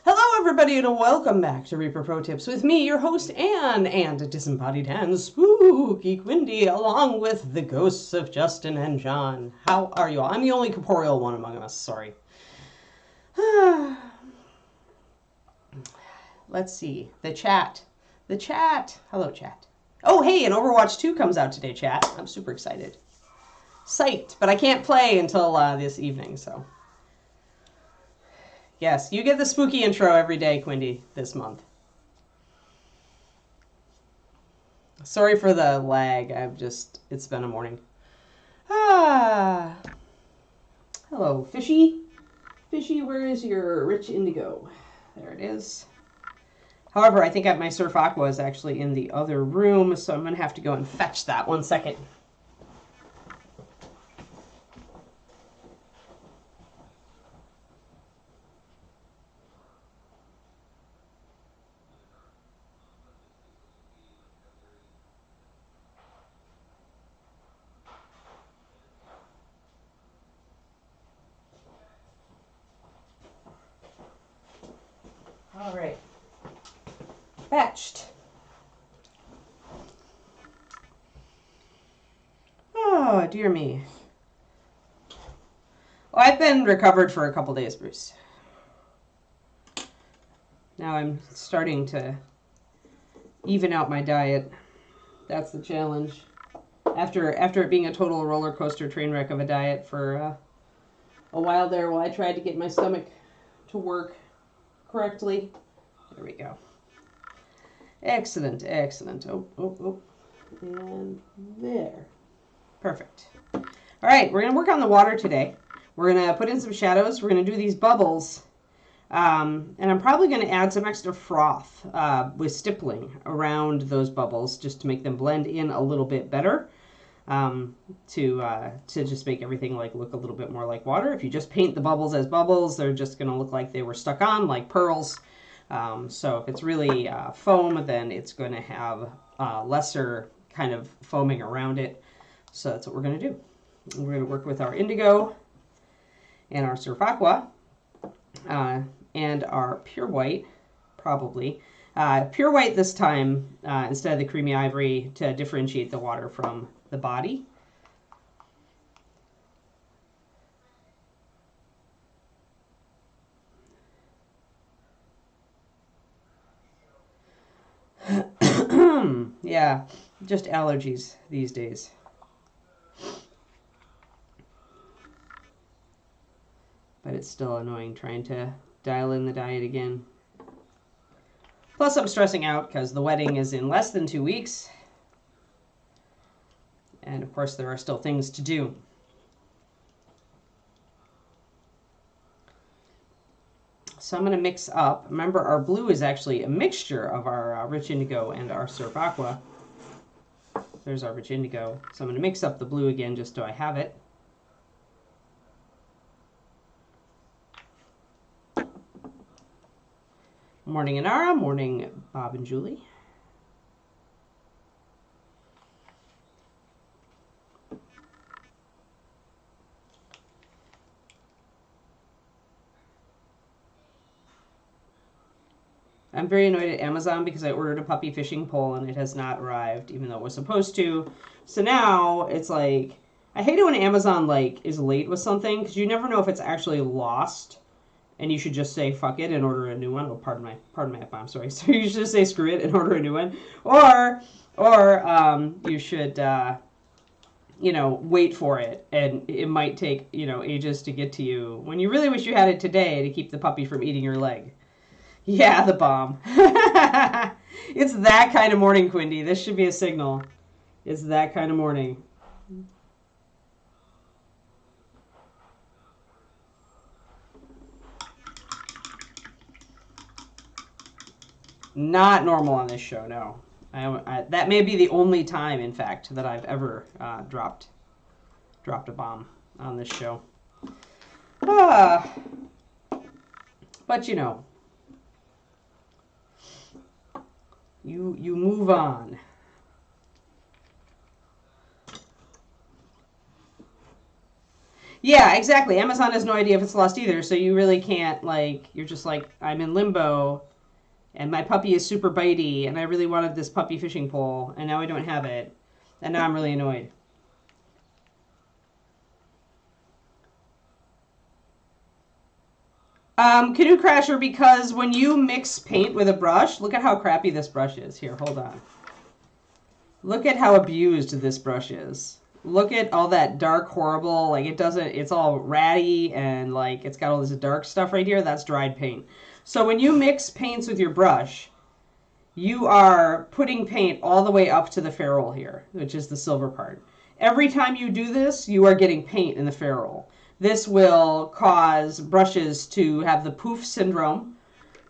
Hello, everybody, and welcome back to Reaper Pro Tips with me, your host, Anne, and a disembodied hand, Spooky Quindy, along with the ghosts of Justin and John. How are you all? I'm the only corporeal one among us, sorry. Let's see. The chat. Hello, chat. Oh, hey, and Overwatch 2 comes out today, chat. I'm super excited. Psyched, but I can't play until this evening, so... Yes, you get the spooky intro every day, Quindy, this month. Sorry for the lag. It's been a morning. Hello, Fishy. Fishy, where is your rich indigo? There it is. However, I think my Surf Aqua is actually in the other room, so I'm going to have to go and fetch that. 1 second. All right. Fetched. Oh, dear me. Well, I've been recovered for a couple days, Bruce. Now I'm starting to even out my diet. That's the challenge. After it being a total roller coaster train wreck of a diet for a while there, while I tried to get my stomach to work correctly. There we go. Excellent, excellent. Oh. And there. Perfect. All right, we're going to work on the water today. We're going to put in some shadows. We're going to do these bubbles. And I'm probably going to add some extra froth with stippling around those bubbles just to make them blend in a little bit better. To just make everything look a little bit more like water. If you just paint the bubbles as bubbles, they're just going to look like they were stuck on, like pearls. So if it's really foam, then it's going to have lesser kind of foaming around it. So that's what we're going to do. We're going to work with our indigo and our Surf Aqua and our pure white, probably. Pure white this time instead of the creamy ivory to differentiate the water from the body. Yeah, just allergies these days. But it's still annoying trying to dial in the diet again. Plus I'm stressing out because the wedding is in less than 2 weeks. And of course there are still things to do. So I'm going to mix up. Remember, our blue is actually a mixture of our rich indigo and our Surf Aqua. There's our rich indigo. So I'm going to mix up the blue again just so I have it. Morning, Inara. Morning, Bob and Julie. I'm very annoyed at Amazon because I ordered a puppy fishing pole and it has not arrived, even though it was supposed to. So now it's like, I hate it when Amazon is late with something because you never know if it's actually lost, and you should just say fuck it and order a new one. Oh, pardon my F, I'm sorry. So you should just say screw it and order a new one, or you should wait for it, and it might take ages to get to you when you really wish you had it today to keep the puppy from eating your leg. Yeah, the bomb. It's that kind of morning, Quindy. This should be a signal. It's that kind of morning. Not normal on this show, no. That may be the only time, in fact, that I've ever dropped a bomb on this show. But you move on. Yeah, exactly. Amazon has no idea if it's lost either, so you really can't, like, you're just like, I'm in limbo, and my puppy is super bitey, and I really wanted this puppy fishing pole, and now I don't have it, and now I'm really annoyed. Canoe Crasher, because when you mix paint with a brush, look at how crappy this brush is. Here, hold on. Look at how abused this brush is. Look at all that dark, horrible, like it doesn't, it's all ratty and like it's got all this dark stuff right here. That's dried paint. So when you mix paints with your brush, you are putting paint all the way up to the ferrule here, which is the silver part. Every time you do this, you are getting paint in the ferrule. This will cause brushes to have the poof syndrome.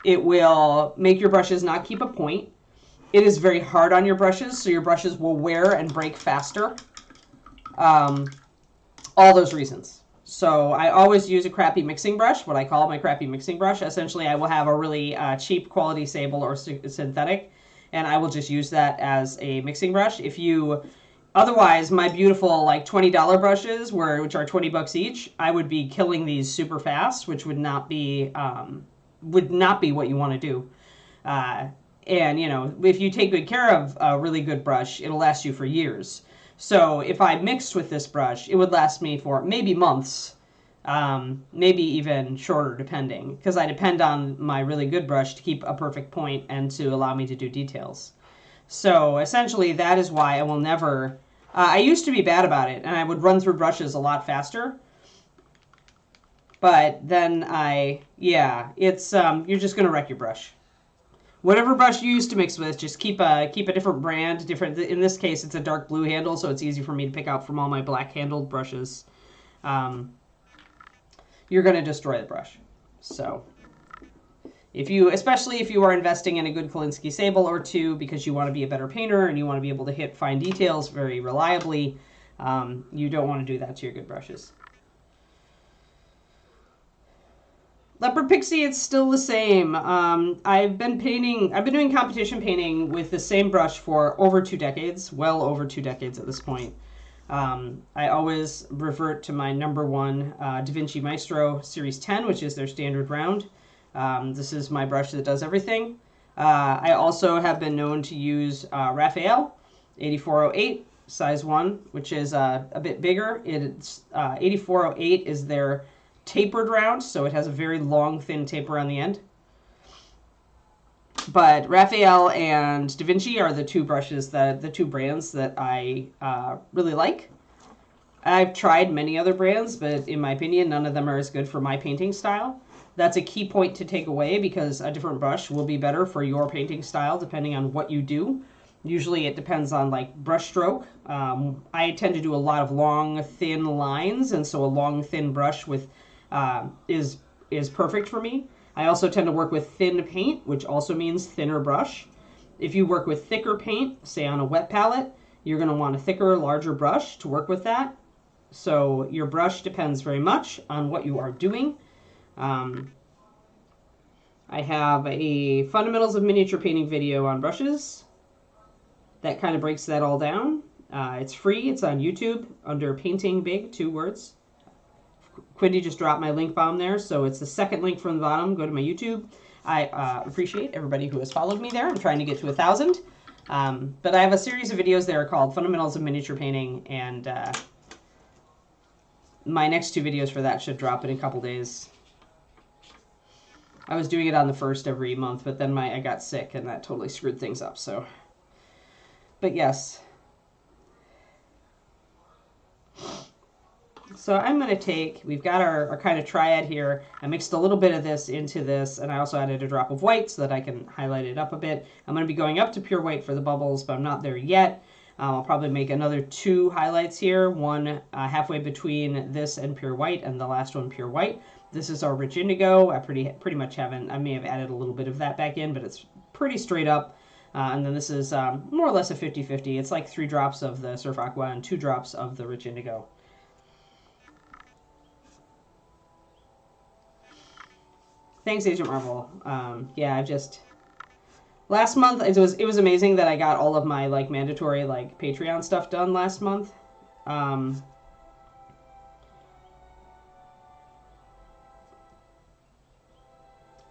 It will make your brushes not keep a point. It is very hard on your brushes, so your brushes will wear and break faster. All those reasons. So I always use a crappy mixing brush, what I call my crappy mixing brush. Essentially, I will have a really cheap quality sable or synthetic, and I will just use that as a mixing brush. If you, otherwise, my beautiful like $20 brushes, which are 20 bucks each, I would be killing these super fast, which would not be what you want to do. And you know, if you take good care of a really good brush, it'll last you for years. So if I mixed with this brush, it would last me for maybe months, maybe even shorter, depending, because I depend on my really good brush to keep a perfect point and to allow me to do details. So essentially, that is why I will never. I used to be bad about it, and I would run through brushes a lot faster. But then it's you're just gonna wreck your brush. Whatever brush you used to mix with, just keep a different brand. Different. In this case, it's a dark blue handle, so it's easy for me to pick out from all my black handled brushes. You're going to destroy the brush. So, especially if you are investing in a good Kolinsky sable or two because you want to be a better painter and you want to be able to hit fine details very reliably, you don't want to do that to your good brushes. Leopard Pixie, it's still the same. I've been doing competition painting with the same brush for over 2 decades, well over 2 decades at this point. I always revert to my #1 Da Vinci Maestro Series 10, which is their standard round. This is my brush that does everything. I also have been known to use Raphael 8408 size 1, which is a bit bigger. It's 8408 is their tapered round, so it has a very long, thin taper on the end. But Raphael and Da Vinci are the two brushes the two brands that I really like. I've tried many other brands, but in my opinion, none of them are as good for my painting style. That's a key point to take away because a different brush will be better for your painting style depending on what you do. Usually it depends on like brush stroke. I tend to do a lot of long, thin lines, and so a long, thin brush with is perfect for me. I also tend to work with thin paint, which also means thinner brush. If you work with thicker paint, say on a wet palette, you're going to want a thicker, larger brush to work with that. So your brush depends very much on what you are doing. I have a Fundamentals of Miniature Painting video on brushes that kind of breaks that all down. It's free. It's on YouTube under Painting Big, 2 words. Quindy just dropped my link bomb there, so it's the second link from the bottom. Go to my YouTube. I appreciate everybody who has followed me there. I'm trying to get to 1,000. But I have a series of videos there called Fundamentals of Miniature Painting, and my next 2 videos for that should drop in a couple days. I was doing it on the 1st every month, but then I got sick, and that totally screwed things up, so. But yes. So I'm going to take, we've got our kind of triad here. I mixed a little bit of this into this, and I also added a drop of white so that I can highlight it up a bit. I'm going to be going up to pure white for the bubbles, but I'm not there yet. I'll probably make another 2 highlights here, one halfway between this and pure white, and the last one pure white. This is our rich indigo. I pretty much haven't, I may have added a little bit of that back in, but it's pretty straight up. And then this is more or less a 50-50. It's like 3 drops of the Surf Aqua and 2 drops of the rich indigo. Thanks, Agent Marvel. Yeah, last month it was amazing that I got all of my like mandatory like Patreon stuff done last month.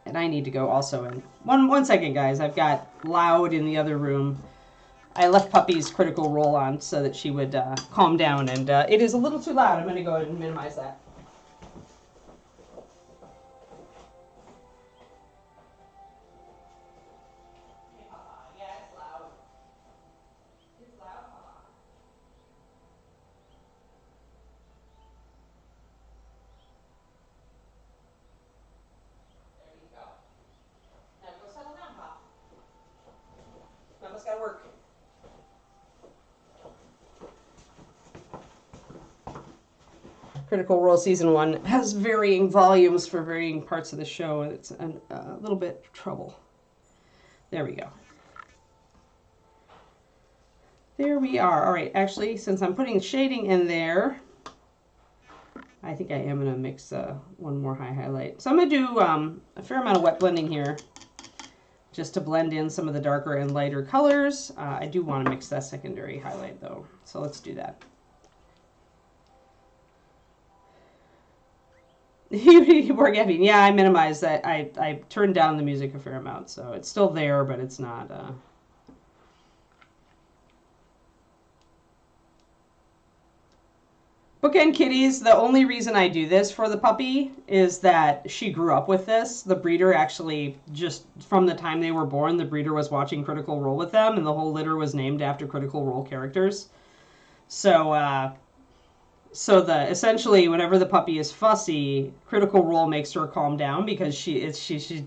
And I need to go also in. One second, guys. I've got Loud in the other room. I left Puppy's Critical Role on so that she would calm down, and it is a little too loud. I'm going to go ahead and minimize that. Mama's got to work. Critical Role Season 1 has varying volumes for varying parts of the show, and it's a little bit trouble. There we go. There we are. All right, actually, since I'm putting shading in there, I think I am going to mix one more high highlight. So I'm going to do a fair amount of wet blending here, just to blend in some of the darker and lighter colors. I do want to mix that secondary highlight though, so let's do that. Wargaming, yeah, I minimized that. I turned down the music a fair amount, so it's still there, but it's not. Bookend Kitties, the only reason I do this for the puppy is that she grew up with this. The breeder actually, just from the time they were born, the breeder was watching Critical Role with them, and the whole litter was named after Critical Role characters. So, essentially, whenever the puppy is fussy, Critical Role makes her calm down because she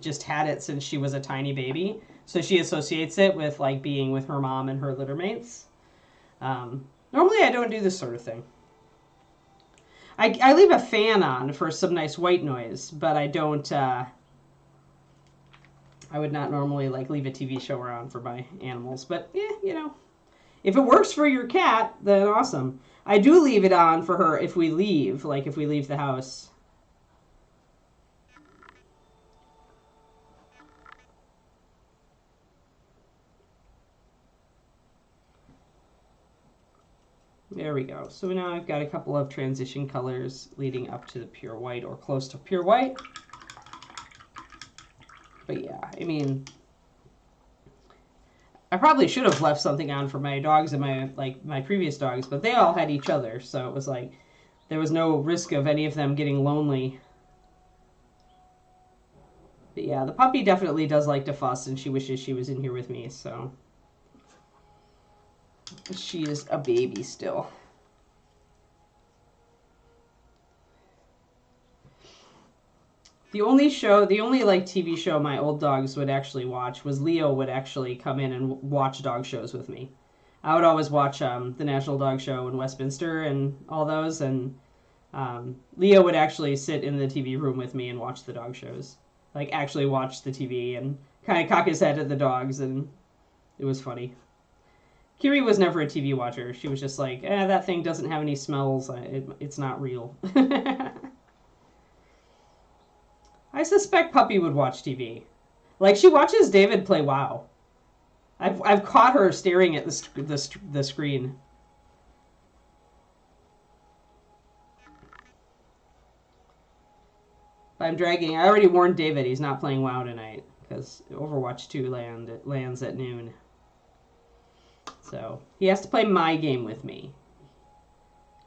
just had it since she was a tiny baby. So she associates it with like being with her mom and her litter mates. Normally, I don't do this sort of thing. I leave a fan on for some nice white noise, but I don't, I would not normally like leave a TV show on for my animals, but yeah, you know, if it works for your cat, then awesome. I do leave it on for her if we leave, like if we leave the house. There we go. So now I've got a couple of transition colors leading up to the pure white or close to pure white. But yeah, I mean, I probably should have left something on for my dogs and my previous dogs, but they all had each other, so it was like there was no risk of any of them getting lonely. But yeah, the puppy definitely does like to fuss, and she wishes she was in here with me, so she is a baby still. The only like TV show my old dogs would actually watch was Leo would actually come in and watch dog shows with me. I would always watch the National Dog Show in Westminster and all those, and Leo would actually sit in the TV room with me and watch the dog shows. Like actually watch the TV and kind of cock his head at the dogs, and it was funny. Kiri was never a TV watcher. She was just like, that thing doesn't have any smells. It's not real. I suspect Puppy would watch TV. Like, she watches David play WoW. I've caught her staring at the screen. But I'm dragging. I already warned David he's not playing WoW tonight because Overwatch 2 lands at noon. So he has to play my game with me.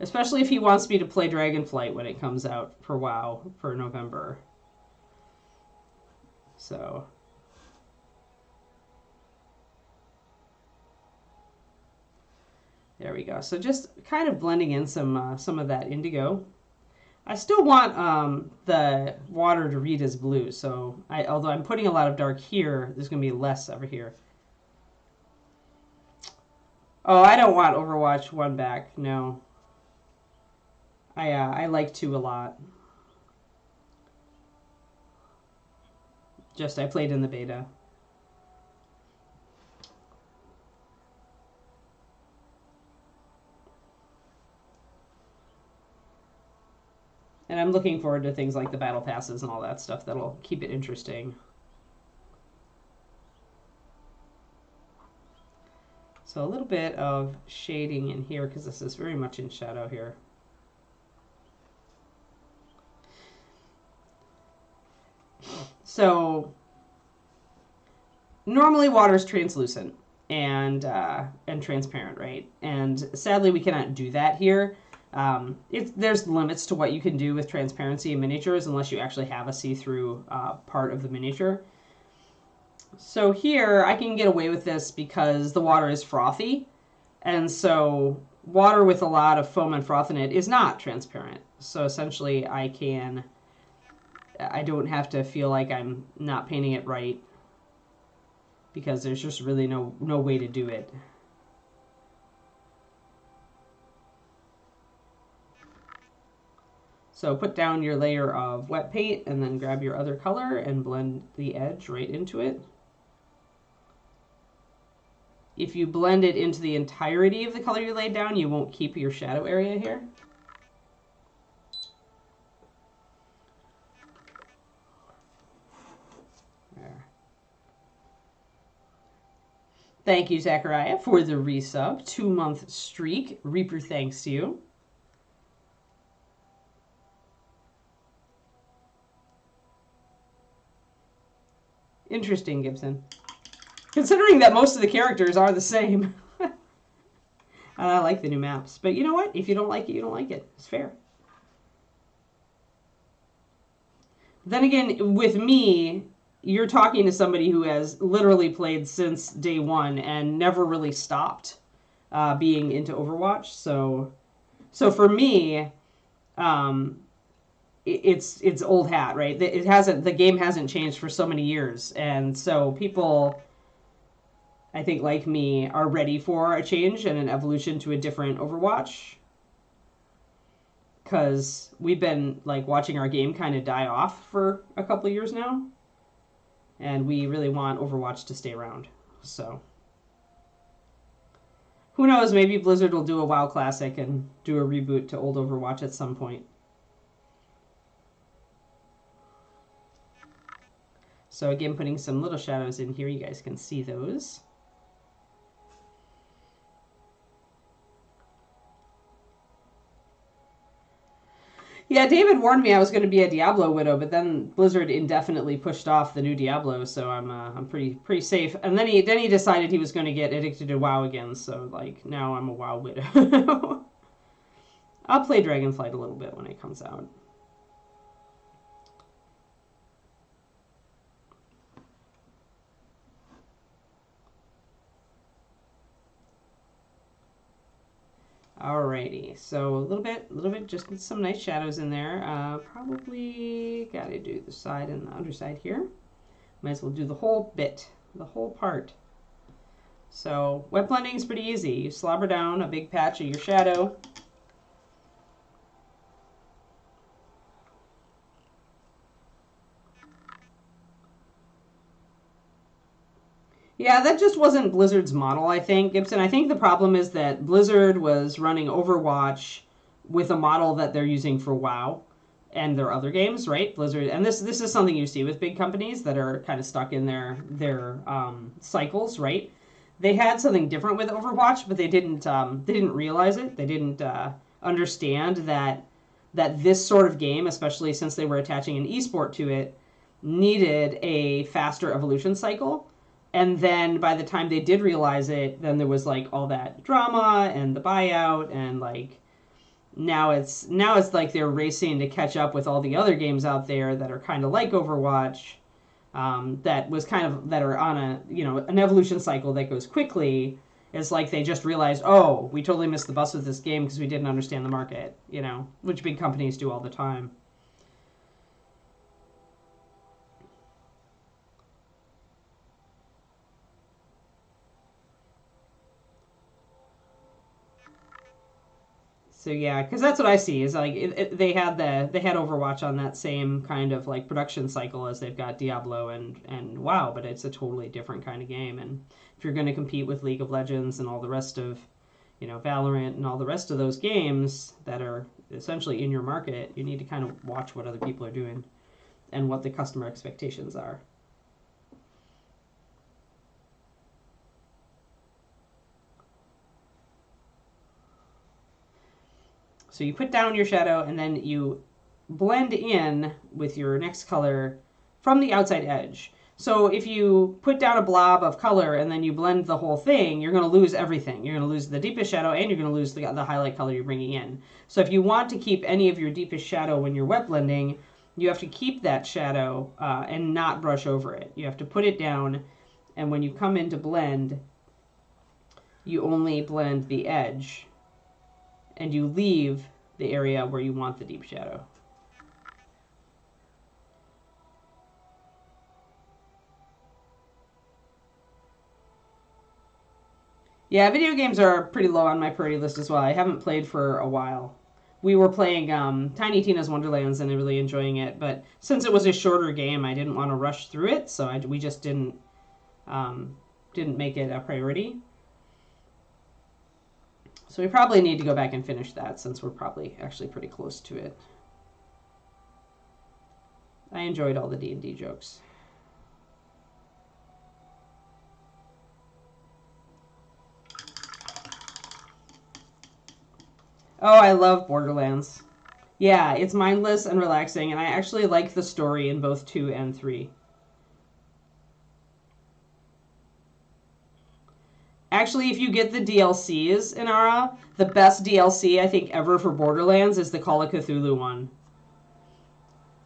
Especially if he wants me to play Dragonflight when it comes out for WoW for November. So there we go. So just kind of blending in some of that indigo. I still want the water to read as blue. So although I'm putting a lot of dark here, there's going to be less over here. Oh, I don't want Overwatch 1 back. No. I like 2 a lot. Just I played in the beta. And I'm looking forward to things like the battle passes and all that stuff that'll keep it interesting. So a little bit of shading in here because this is very much in shadow here. So normally water is translucent and transparent, right? And sadly, we cannot do that here. There's limits to what you can do with transparency in miniatures unless you actually have a see-through part of the miniature. So here, I can get away with this because the water is frothy. And so water with a lot of foam and froth in it is not transparent. So essentially, I don't have to feel like I'm not painting it right because there's just really no way to do it. So put down your layer of wet paint and then grab your other color and blend the edge right into it. If you blend it into the entirety of the color you laid down, you won't keep your shadow area here. There. Thank you, Zachariah, for the resub. 2-month streak. Reaper thanks you. Interesting, Gibson. Considering that most of the characters are the same. And I like the new maps. But you know what? If you don't like it, you don't like it. It's fair. Then again, with me, you're talking to somebody who has literally played since day one and never really stopped being into Overwatch. So for me, it's old hat, right? The game hasn't changed for so many years, and so people, I think, like me, are ready for a change and an evolution to a different Overwatch. Because we've been like watching our game kind of die off for a couple of years now, and we really want Overwatch to stay around. So who knows? Maybe Blizzard will do a WoW Classic and do a reboot to old Overwatch at some point. So again, putting some little shadows in here, you guys can see those. Yeah, David warned me I was going to be a Diablo widow, but then Blizzard indefinitely pushed off the new Diablo, so I'm pretty safe. And then he decided he was going to get addicted to WoW again, so like now I'm a WoW widow. I'll play Dragonflight a little bit when it comes out. Alrighty, so a little bit, just some nice shadows in there. Probably gotta do the side and the underside here. Might as well do the whole bit, the whole part. So wet blending is pretty easy. You slobber down a big patch of your shadow. Yeah, that just wasn't Blizzard's model, I think, Gibson. I think the problem is that Blizzard was running Overwatch with a model that they're using for WoW and their other games, right? Blizzard, and this is something you see with big companies that are kind of stuck in their cycles, right? They had something different with Overwatch, but they didn't realize it. They didn't understand that this sort of game, especially since they were attaching an esport to it, needed a faster evolution cycle. And then by the time they did realize it, then there was like all that drama and the buyout, and like now it's like they're racing to catch up with all the other games out there that are kind of like Overwatch, that are on an evolution cycle that goes quickly. It's like they just realized, oh, we totally missed the bus with this game because we didn't understand the market, which big companies do all the time. So yeah, because that's what I see is like they had Overwatch on that same kind of like production cycle as they've got Diablo and WoW, but it's a totally different kind of game. And if you're going to compete with League of Legends and all the rest of, Valorant and all the rest of those games that are essentially in your market, you need to kind of watch what other people are doing and what the customer expectations are. So you put down your shadow and then you blend in with your next color from the outside edge. So if you put down a blob of color and then you blend the whole thing, you're going to lose everything. You're going to lose the deepest shadow and you're going to lose the highlight color you're bringing in. So if you want to keep any of your deepest shadow when you're wet blending, you have to keep that shadow and not brush over it. You have to put it down, and when you come in to blend, you only blend the edge and you leave the area where you want the deep shadow. Yeah, video games are pretty low on my priority list as well. I haven't played for a while. We were playing Tiny Tina's Wonderlands and really enjoying it, but since it was a shorter game, I didn't want to rush through it, so we just didn't make it a priority. So we probably need to go back and finish that since we're probably actually pretty close to it. I enjoyed all the D&D jokes. Oh, I love Borderlands. Yeah, it's mindless and relaxing, and I actually like the story in both 2 and 3. Actually, if you get the DLCs, Inara, the best DLC I think ever for Borderlands is the Call of Cthulhu one.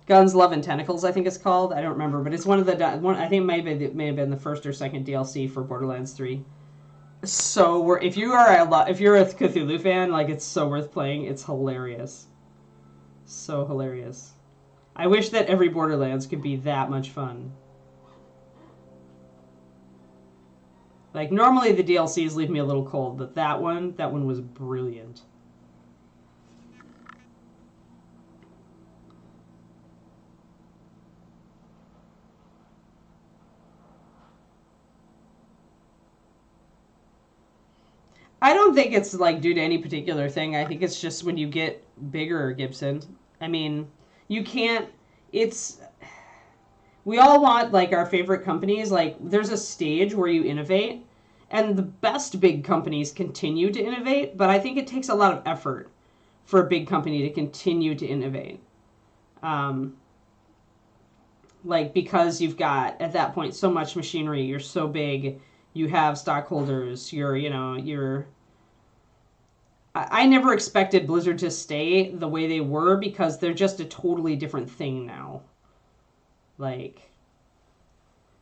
Guns, Love, and Tentacles, I think it's called. I don't remember, but it's one of the I think it may have been the first or second DLC for Borderlands 3. So if you're a Cthulhu fan, like, it's so worth playing. It's hilarious. So hilarious. I wish that every Borderlands could be that much fun. Like, normally the DLCs leave me a little cold, but that one was brilliant. I don't think it's, like, due to any particular thing. I think it's just when you get bigger, Gibson. I mean, you can't... We all want, like, our favorite companies. Like, there's a stage where you innovate, and the best big companies continue to innovate, but I think it takes a lot of effort for a big company to continue to innovate. Like, because you've got, at that point, so much machinery, you're so big... You have stockholders, I never expected Blizzard to stay the way they were because they're just a totally different thing now. Like,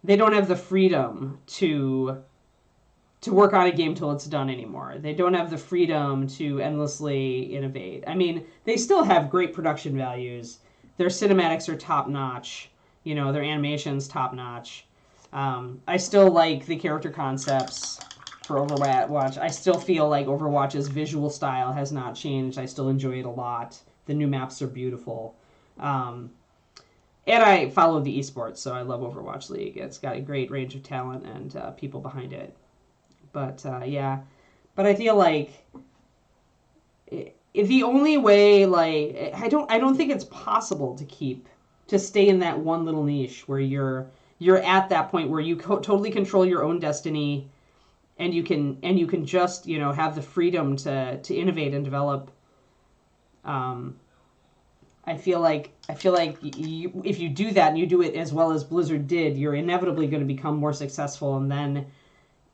they don't have the freedom to work on a game till it's done anymore. They don't have the freedom to endlessly innovate. I mean, they still have great production values. Their cinematics are top-notch. Their animation's top-notch. I still like the character concepts for Overwatch. I still feel like Overwatch's visual style has not changed. I still enjoy it a lot. The new maps are beautiful. And I follow the esports, so I love Overwatch League. It's got a great range of talent and people behind it. But, yeah. But I feel like the only way, like, I don't think it's possible to stay in that one little niche where you're at that point where you totally control your own destiny, and you can just have the freedom to innovate and develop. I feel like if you do that and you do it as well as Blizzard did, you're inevitably going to become more successful, and then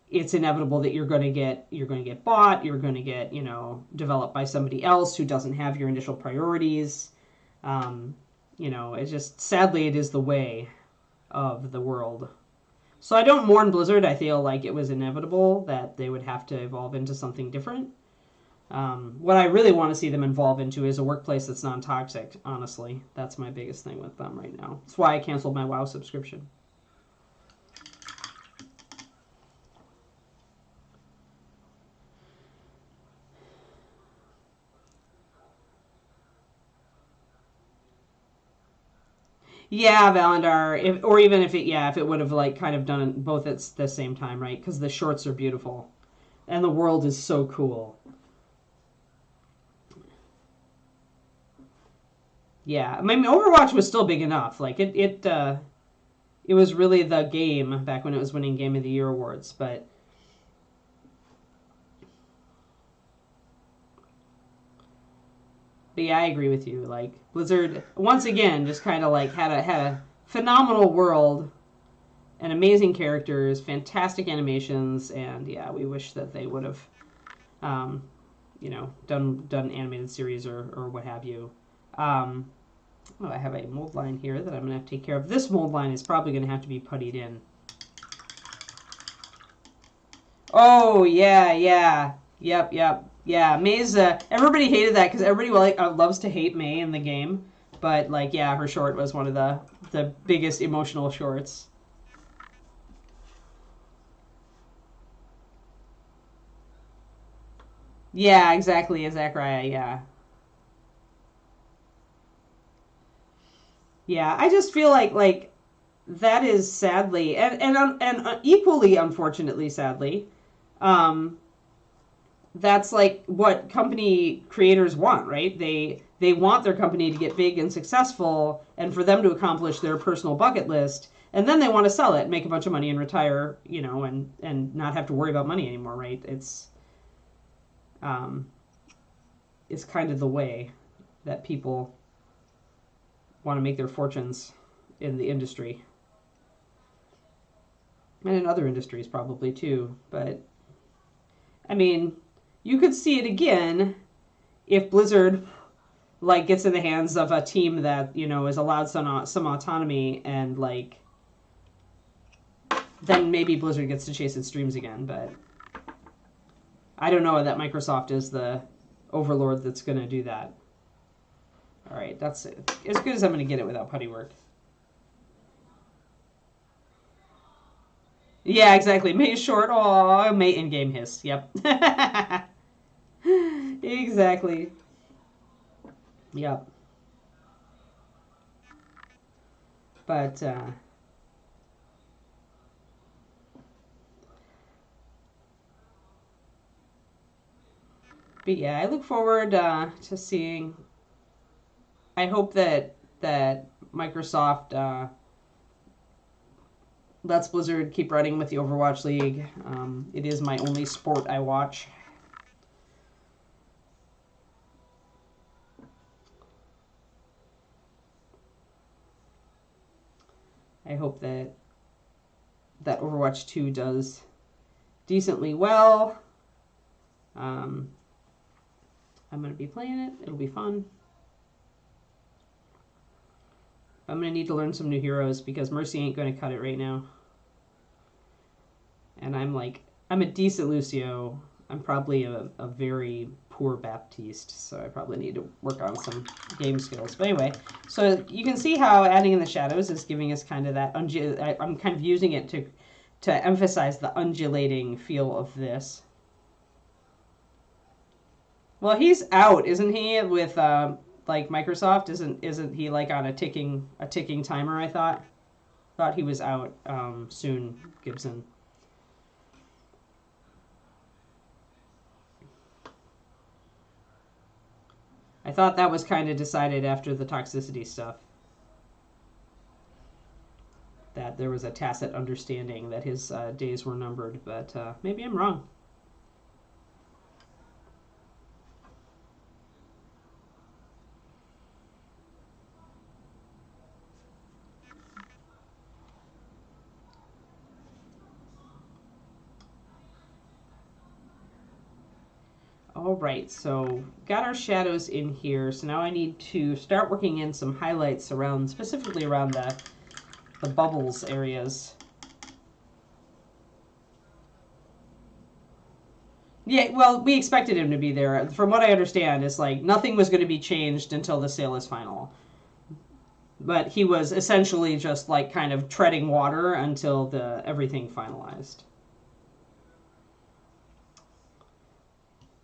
it's inevitable that you're going to get bought, you're going to get developed by somebody else who doesn't have your initial priorities. It's just, sadly, it is the way of the world. So I don't mourn Blizzard. I feel like it was inevitable that they would have to evolve into something different. What I really want to see them evolve into is a workplace that's non-toxic, honestly. That's my biggest thing with them right now. That's why I canceled my WoW subscription. Yeah, Valandar, or even if it would have like kind of done both at the same time, right? Because the shorts are beautiful, and the world is so cool. Yeah, I mean, Overwatch was still big enough. Like it was really the game back when it was winning Game of the Year awards, but. But yeah, I agree with you. Like, Blizzard, once again, just kind of like had a phenomenal world and amazing characters, fantastic animations, and yeah, we wish that they would have, you know, done animated series or what have you. Oh, I have a mold line here that I'm going to have to take care of. This mold line is probably going to have to be puttied in. Oh, yeah, yeah. Yep. Yeah, May's, everybody hated that because everybody loves to hate May in the game. But, like, yeah, her short was one of the biggest emotional shorts. Yeah, exactly, Zachariah, yeah. Yeah, I just feel like that is sadly and equally unfortunately sadly, um, that's like what company creators want, right? They want their company to get big and successful and for them to accomplish their personal bucket list, and then they want to sell it, make a bunch of money and retire, you know, and not have to worry about money anymore, right? Um, it's kind of the way that people want to make their fortunes in the industry. And in other industries probably too, but I mean, you could see it again if Blizzard like gets in the hands of a team that, you know, is allowed some autonomy, and like then maybe Blizzard gets to chase its dreams again, but I don't know that Microsoft is the overlord that's going to do that. All right, that's it. As good as I'm going to get it without putty work. Yeah, exactly. Mate short. Oh, mate in-game hiss. Yep. Exactly. Yep. But yeah, I look forward to seeing. I hope that Microsoft lets Blizzard keep running with the Overwatch League. It is my only sport I watch. I hope that Overwatch 2 does decently well. I'm going to be playing it. It'll be fun. I'm going to need to learn some new heroes because Mercy ain't going to cut it right now. And I'm a decent Lucio. I'm probably a very poor Baptiste, so I probably need to work on some game skills. But anyway, so you can see how adding in the shadows is giving us kind of that, I'm kind of using it to emphasize the undulating feel of this. Well, he's out, isn't he, with like Microsoft? Isn't he like on a ticking timer, I thought he was out soon, Gibson. I thought that was kind of decided after the toxicity stuff. That there was a tacit understanding that his days were numbered, but maybe I'm wrong. All right, so got our shadows in here. So now I need to start working in some highlights specifically around the bubbles areas. Yeah, well, we expected him to be there. From what I understand, it's like nothing was going to be changed until the sale is final. But he was essentially just like kind of treading water until everything finalized.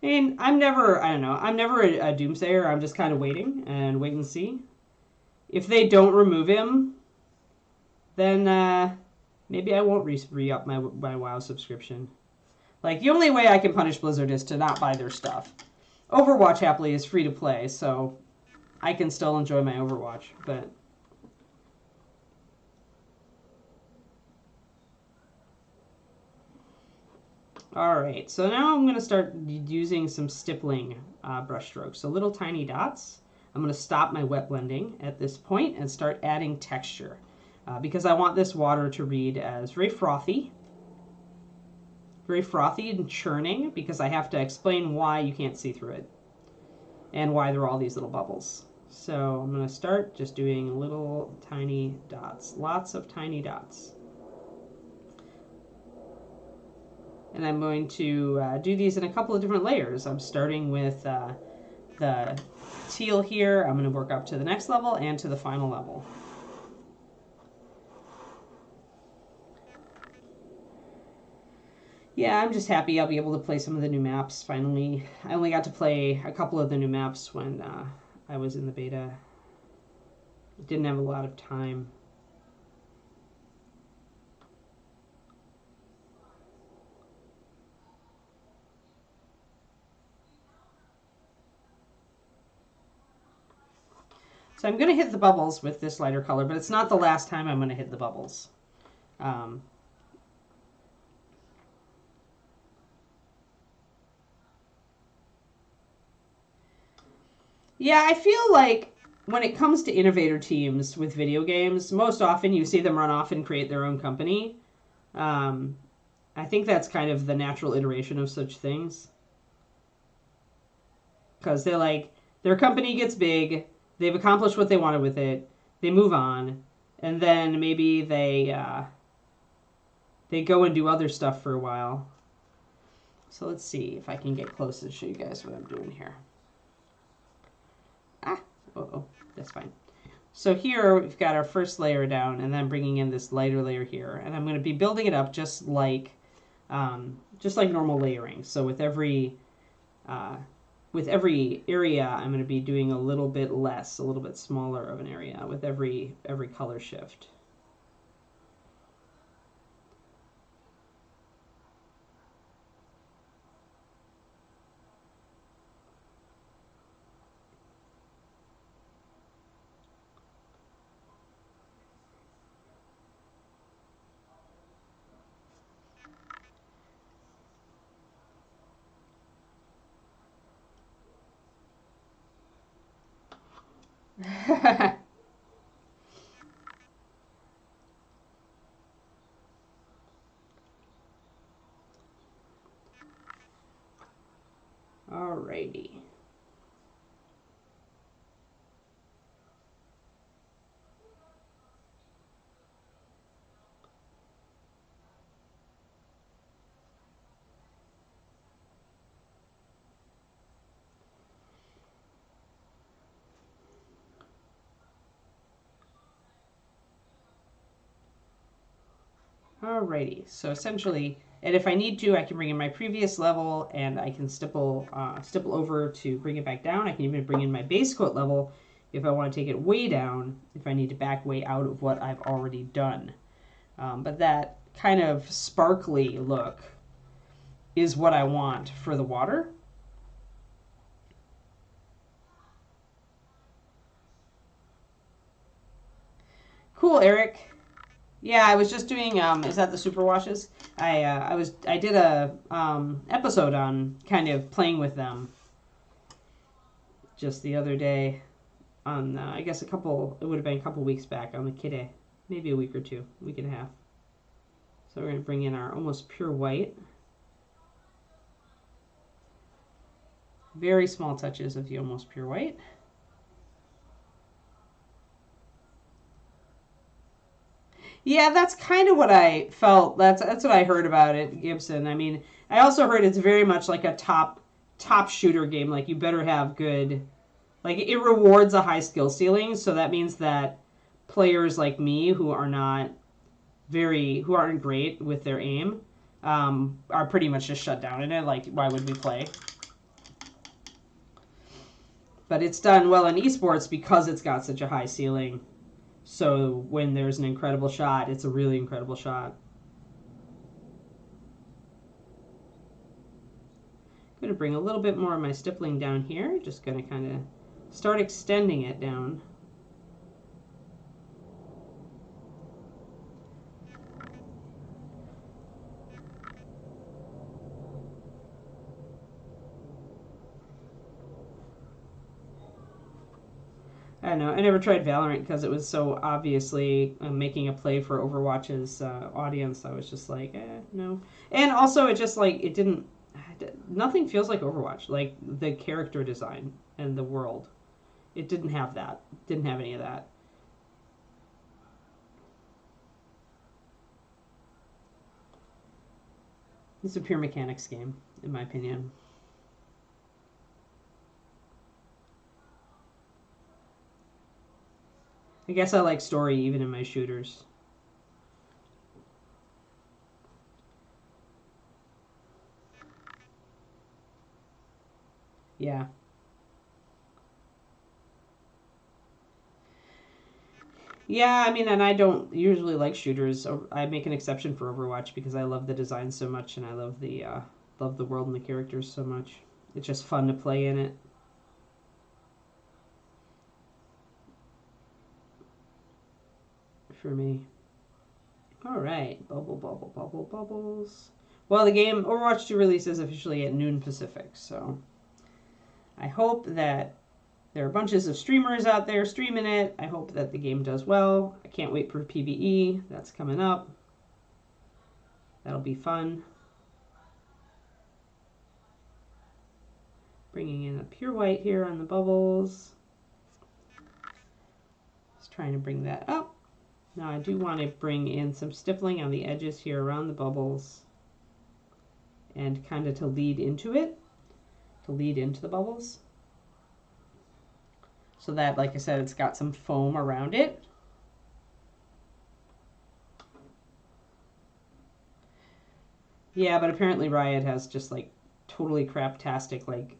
I mean, I don't know. I'm never a doomsayer. I'm just kind of wait and see. If they don't remove him, then maybe I won't re-up my WoW subscription. Like, the only way I can punish Blizzard is to not buy their stuff. Overwatch, happily, is free to play, so I can still enjoy my Overwatch, but... Alright, so now I'm going to start using some stippling brush strokes. So little tiny dots. I'm going to stop my wet blending at this point and start adding texture. because I want this water to read as very frothy and churning, because I have to explain why you can't see through it and why there are all these little bubbles. So I'm going to start just doing little tiny dots, lots of tiny dots. And I'm going to do these in a couple of different layers. I'm starting with the teal here. I'm going to work up to the next level and to the final level. Yeah, I'm just happy I'll be able to play some of the new maps finally. I only got to play a couple of the new maps when I was in the beta. Didn't have a lot of time. So I'm going to hit the bubbles with this lighter color, but it's not the last time I'm going to hit the bubbles. Yeah, I feel like when it comes to innovator teams with video games, most often you see them run off and create their own company. I think that's kind of the natural iteration of such things. Because they're like, their company gets big, they've accomplished what they wanted with it, they move on, and then maybe they go and do other stuff for a while. So let's see if I can get close and show you guys what I'm doing here. Oh, that's fine. So here we've got our first layer down, and then I'm bringing in this lighter layer here, and I'm going to be building it up just like normal layering. So with every area, I'm going to be doing a little bit less, a little bit smaller of an area with every color shift. Alrighty. Alrighty, so essentially, and if I need to, I can bring in my previous level, and I can stipple over to bring it back down. I can even bring in my base coat level if I want to take it way down, if I need to back way out of what I've already done. But that kind of sparkly look is what I want for the water. Cool, Eric. Yeah, I was just doing. Is that the super washes? I did a episode on kind of playing with them just the other day. On I guess it would have been a couple weeks back on the Kidde, maybe a week or two, week and a half. So we're gonna bring in our almost pure white. Very small touches of the almost pure white. Yeah, that's kind of what I felt. That's what I heard about it, Gibson. I mean, I also heard it's very much like a top shooter game. Like you better have good, like it rewards a high skill ceiling. So that means that players like me who aren't great with their aim, are pretty much just shut down in it. Like, why would we play? But it's done well in esports because it's got such a high ceiling. So when there's an incredible shot, it's a really incredible shot. I'm going to bring a little bit more of my stippling down here. Just going to kind of start extending it down. don't know. I never tried Valorant because it was so obviously making a play for Overwatch's audience. I was just like, no. And also, it just like it didn't. Nothing feels like Overwatch. Like the character design and the world, it didn't have that. Didn't have any of that. It's a pure mechanics game, in my opinion. I guess I like story even in my shooters. Yeah. Yeah, I mean, and I don't usually like shooters. I make an exception for Overwatch because I love the design so much and I love the world and the characters so much. It's just fun to play in it. For me. All right, bubble, bubble, bubble, bubbles. Well, the game Overwatch 2 releases officially at noon Pacific, so I hope that there are bunches of streamers out there streaming it. I hope that the game does well. I can't wait for PvE. That's coming up. That'll be fun. Bringing in a pure white here on the bubbles. Just trying to bring that up. Now I do want to bring in some stippling on the edges here around the bubbles and kind of to lead into it, to lead into the bubbles. So that, like I said, it's got some foam around it. Yeah, but apparently Riot has just like totally craptastic, like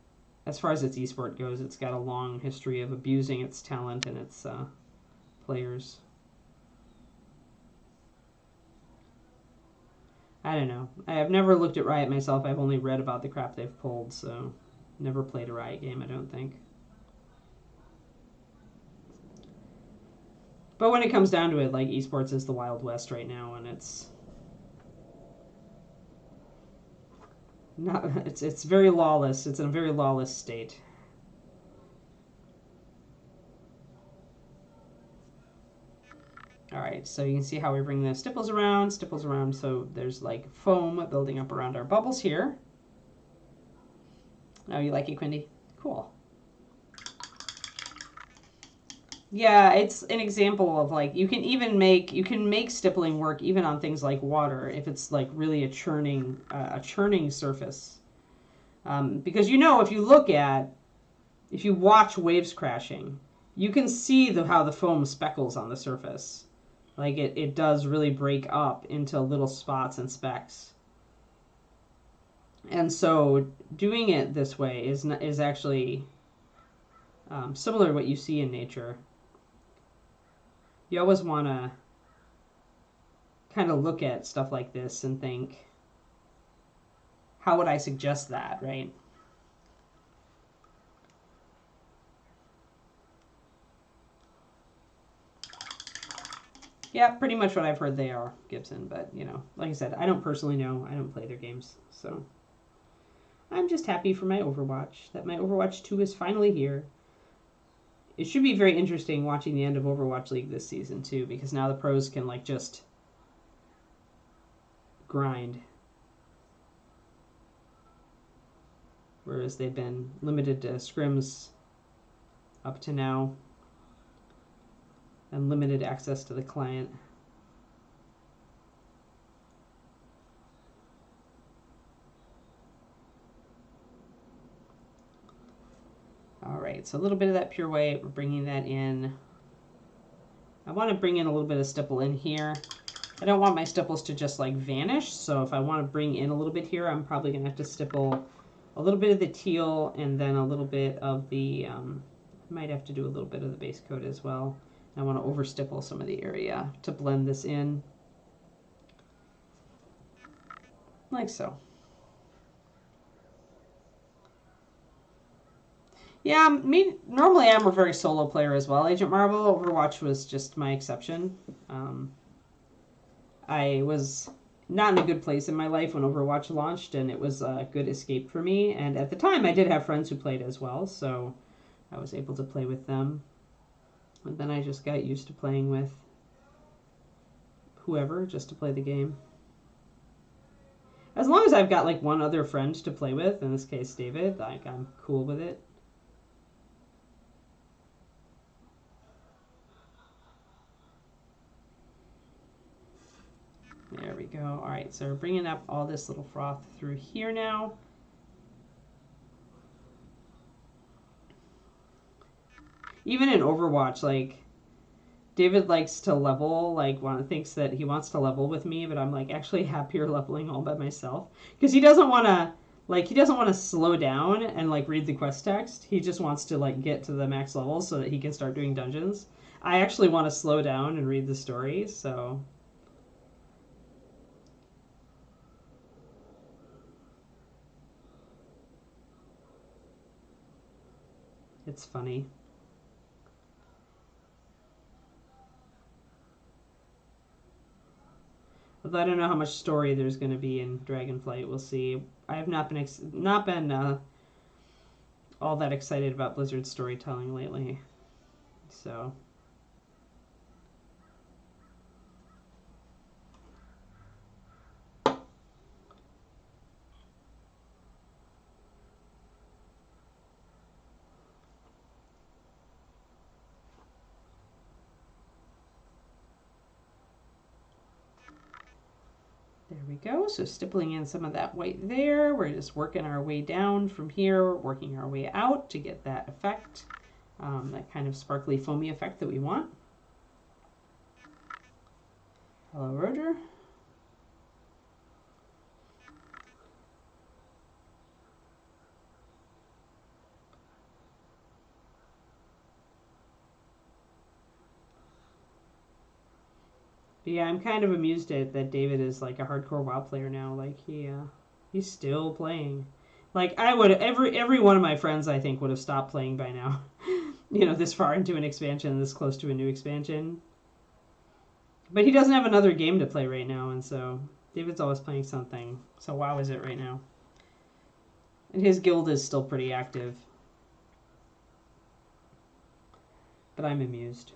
as far as its esport goes, it's got a long history of abusing its talent and its players. I don't know. I have never looked at Riot myself. I've only read about the crap they've pulled, so never played a Riot game, I don't think. But when it comes down to it, like, esports is the Wild West right now, and it's not. It's very lawless. It's in a very lawless state. All right, so you can see how we bring the stipples around, so there's like foam building up around our bubbles here. Oh, you like it, Quindy? Cool. Yeah, it's an example of like you can make stippling work even on things like water if it's like really a churning surface. Because if you watch waves crashing, you can see how the foam speckles on the surface. Like it does really break up into little spots and specks. And so doing it this way is actually similar to what you see in nature. You always want to kind of look at stuff like this and think, how would I suggest that, right? Yeah, pretty much what I've heard they are, Gibson. But, you know, like I said, I don't personally know. I don't play their games. So I'm just happy for my Overwatch, that my Overwatch 2 is finally here. It should be very interesting watching the end of Overwatch League this season, too, because now the pros can, like, just grind. Whereas they've been limited to scrims up to now. And limited access to the client. All right, so a little bit of that pure white, we're bringing that in. I want to bring in a little bit of stipple in here. I don't want my stipples to just like vanish, so if I want to bring in a little bit here, I'm probably going to have to stipple a little bit of the teal and then a little bit of the, I might have to do a little bit of the base coat as well. I want to over stipple some of the area to blend this in. Like so. Yeah, normally I'm a very solo player as well. Agent Marvel, Overwatch was just my exception. I was not in a good place in my life when Overwatch launched, and it was a good escape for me. And at the time, I did have friends who played as well, so I was able to play with them. And then I just got used to playing with whoever just to play the game. As long as I've got like one other friend to play with, in this case David, like I'm cool with it. There we go. All right, so we're bringing up all this little froth through here now. Even in Overwatch, like, David likes to level, like, thinks that he wants to level with me, but I'm, like, actually happier leveling all by myself. Because he doesn't want to, like, slow down and, like, read the quest text. He just wants to, like, get to the max level so that he can start doing dungeons. I actually want to slow down and read the story, so... It's funny. Although I don't know how much story there's going to be in Dragonflight. We'll see. I have not been all that excited about Blizzard's storytelling lately. So... There we go. So stippling in some of that white there. We're just working our way down from here, working our way out to get that effect, that kind of sparkly foamy effect that we want. Hello, Roger. But yeah, I'm kind of amused at that David is like a hardcore WoW player now. Like he's still playing. Like I would every one of my friends I think would have stopped playing by now. You know, this far into an expansion, this close to a new expansion. But he doesn't have another game to play right now, and so David's always playing something. So WoW is it right now. And his guild is still pretty active. But I'm amused.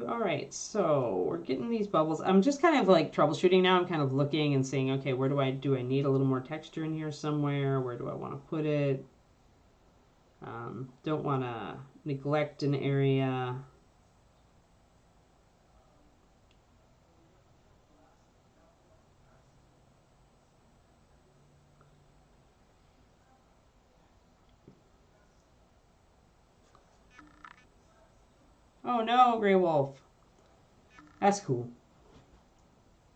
All right, so we're getting these bubbles. I'm just kind of like troubleshooting now. I'm kind of looking and saying, okay, where do I need a little more texture in here somewhere? Where do I want to put it? Don't want to neglect an area. Oh no, Grey Wolf. That's cool.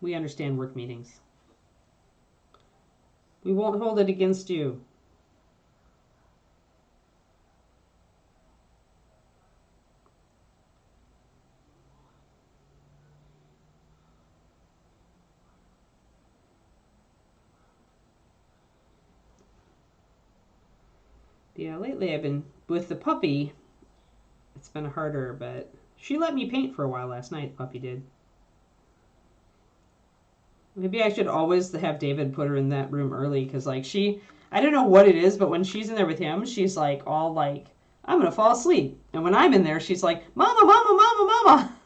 We understand work meetings. We won't hold it against you. Yeah, lately I've been with the puppy. It's been harder, but she let me paint for a while last night. Puppy did. Maybe I should always have David put her in that room early because, like, I don't know what it is, but when she's in there with him, she's like all like, I'm gonna fall asleep. And when I'm in there, she's like, Mama, Mama, Mama, Mama.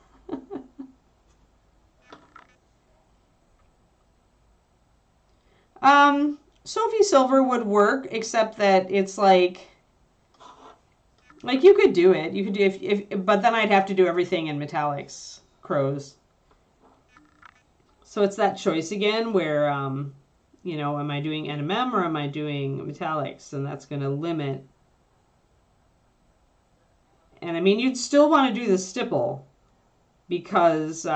Sophie Silver would work, except that it's like you could do it. You could do if but then I'd have to do everything in metallics, crows. So it's that choice again where, you know, am I doing NMM or am I doing metallics? And that's going to limit. And I mean, you'd still want to do the stipple because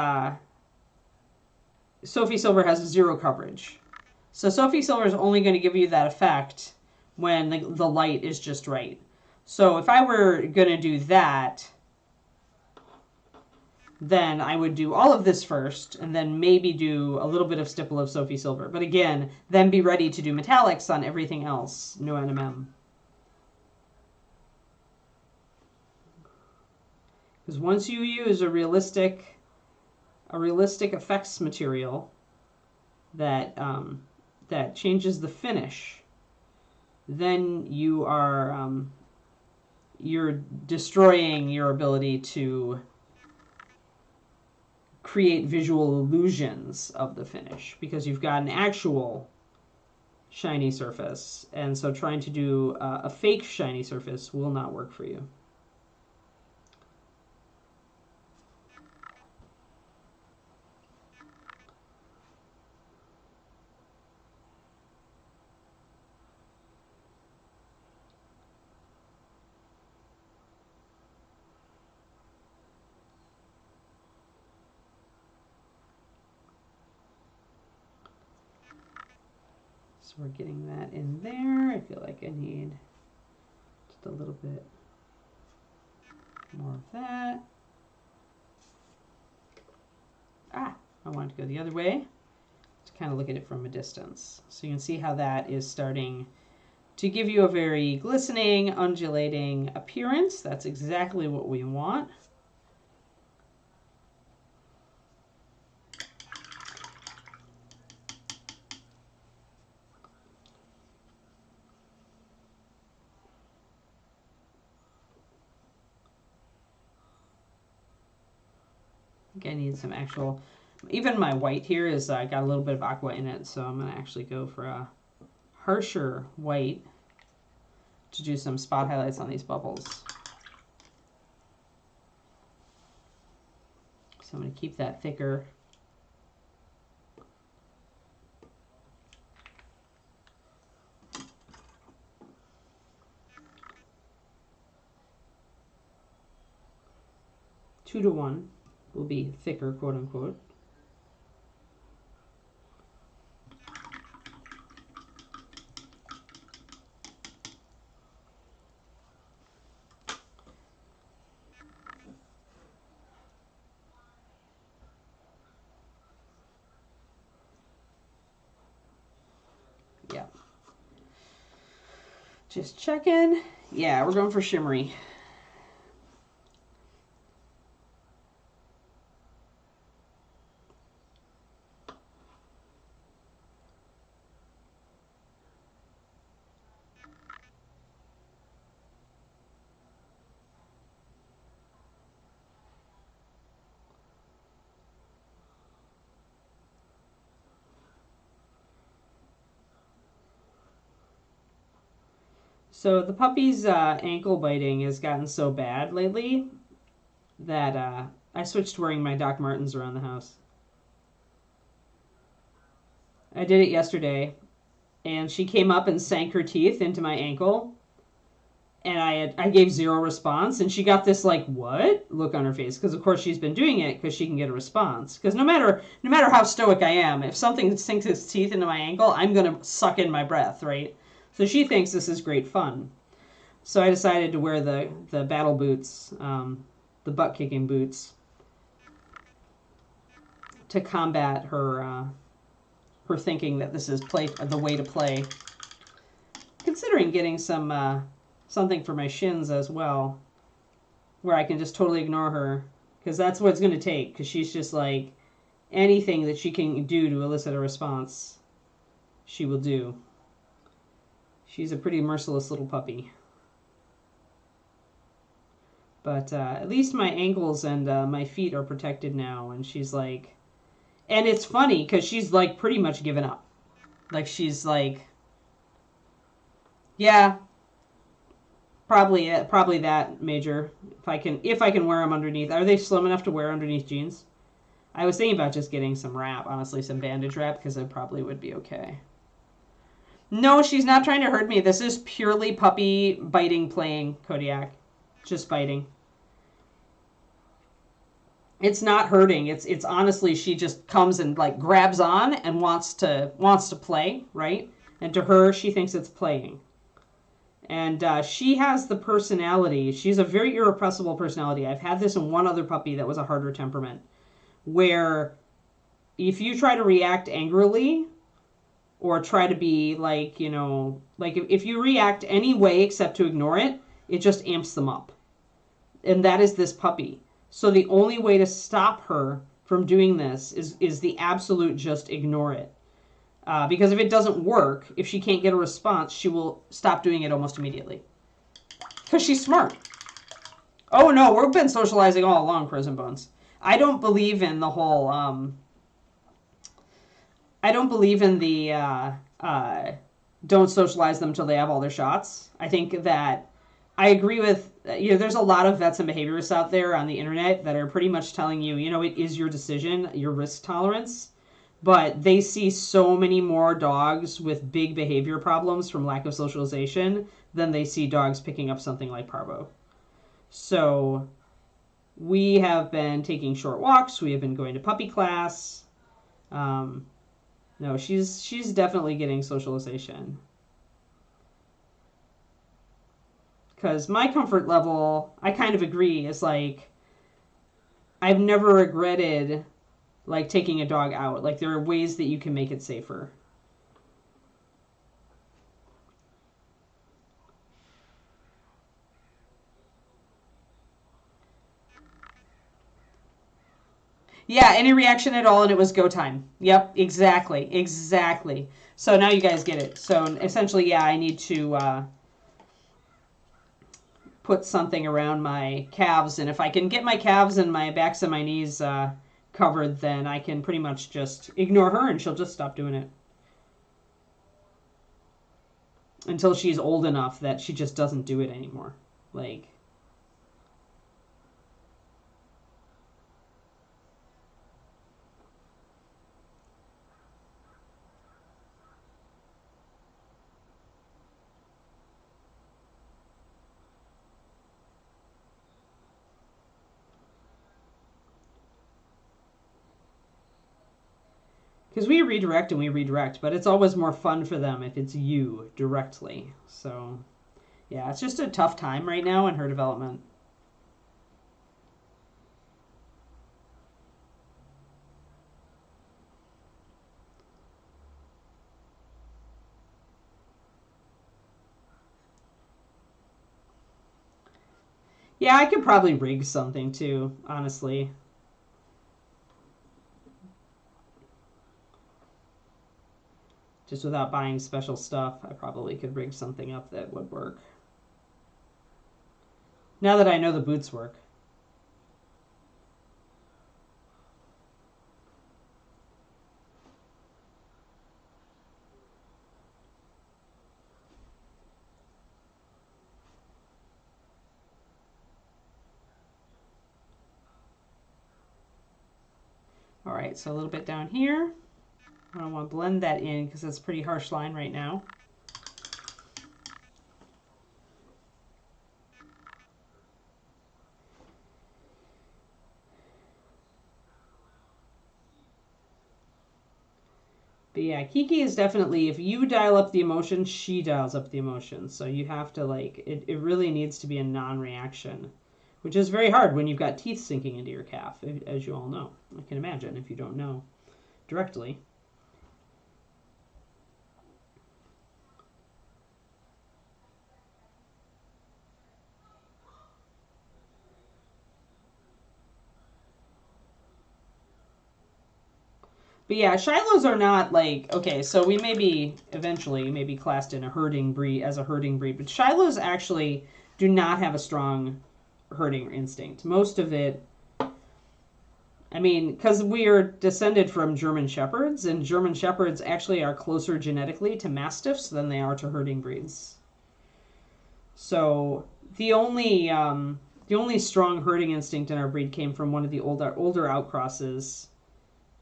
Sophie Silver has 0 coverage. So Sophie Silver is only going to give you that effect when the light is just right. So if I were going to do that, then I would do all of this first and then maybe do a little bit of stipple of Sophie Silver. But again, then be ready to do metallics on everything else. No NMM. Because once you use a realistic effects material that that changes the finish then you are you're destroying your ability to create visual illusions of the finish because you've got an actual shiny surface, and so trying to do a fake shiny surface will not work for you. So we're getting that in there. I feel like I need just a little bit more of that. Ah, I wanted to go the other way to kind of look at it from a distance. So you can see how that is starting to give you a very glistening, undulating appearance. That's exactly what we want. I need some actual, even my white here is got a little bit of aqua in it, so I'm going to actually go for a harsher white to do some spot highlights on these bubbles. So I'm going to keep that thicker. Two to one will be thicker, quote unquote. Yeah. Just checking. Yeah, we're going for shimmery. So the puppy's ankle biting has gotten so bad lately that I switched to wearing my Doc Martens around the house. I did it yesterday, and she came up and sank her teeth into my ankle, and I gave zero response, and she got this like what look on her face, because of course she's been doing it because she can get a response. Because no matter how stoic I am, if something sinks its teeth into my ankle, I'm gonna suck in my breath, right? So she thinks this is great fun. So I decided to wear the battle boots, the butt kicking boots, to combat her her thinking that this is the way to play. Considering getting some something for my shins as well, where I can just totally ignore her, because that's what it's going to take, because she's just like, anything that she can do to elicit a response, she will do. She's a pretty merciless little puppy. But at least my ankles and my feet are protected now, and she's like, and it's funny, because she's like pretty much given up. Like she's like, yeah, probably that, Major. If I can wear them underneath. Are they slim enough to wear underneath jeans? I was thinking about just getting some wrap, honestly, some bandage wrap, because it probably would be okay. No, she's not trying to hurt me. This is purely puppy biting playing, Kodiak. Just biting. It's not hurting. It's honestly, she just comes and like grabs on and wants to play, right? And to her, she thinks it's playing. And she has the personality. She's a very irrepressible personality. I've had this in one other puppy that was a harder temperament, where if you try to react angrily or try to be like, you know, like if you react any way except to ignore it, it just amps them up. And that is this puppy. So the only way to stop her from doing this is the absolute just ignore it. Because if it doesn't work, if she can't get a response, she will stop doing it almost immediately. Because she's smart. Oh no, we've been socializing all along, Prison Bones. I don't believe in the whole, I don't believe in the, don't socialize them till they have all their shots. I think that I agree with, there's a lot of vets and behaviorists out there on the internet that are pretty much telling you, it is your decision, your risk tolerance. But they see so many more dogs with big behavior problems from lack of socialization than they see dogs picking up something like parvo. So we have been taking short walks. We have been going to puppy class. No, she's definitely getting socialization. Because my comfort level, I kind of agree, is like, I've never regretted like taking a dog out. Like there are ways that you can make it safer. Yeah, any reaction at all and it was go time. Yep, exactly. So now you guys get it. So essentially, yeah, I need to put something around my calves, and if I can get my calves and my backs and my knees covered, then I can pretty much just ignore her and she'll just stop doing it. Until she's old enough that she just doesn't do it anymore. Like, because we redirect and we redirect, but it's always more fun for them if it's you directly. So, yeah, it's just a tough time right now in her development. Yeah, I could probably rig something too, honestly. Just without buying special stuff, I probably could rig something up that would work. Now that I know the boots work. All right, so a little bit down here. I want to blend that in because it's a pretty harsh line right now. But yeah, Kiki is definitely, if you dial up the emotion, she dials up the emotion. So you have to it really needs to be a non-reaction, which is very hard when you've got teeth sinking into your calf, as you all know. I can imagine if you don't know directly. But yeah, Shilohs are not like, okay, so we may be eventually maybe classed in a herding breed as a herding breed, but Shilohs actually do not have a strong herding instinct. Most of it, I mean, because we are descended from German Shepherds, and German Shepherds actually are closer genetically to Mastiffs than they are to herding breeds. So the only strong herding instinct in our breed came from one of the older outcrosses,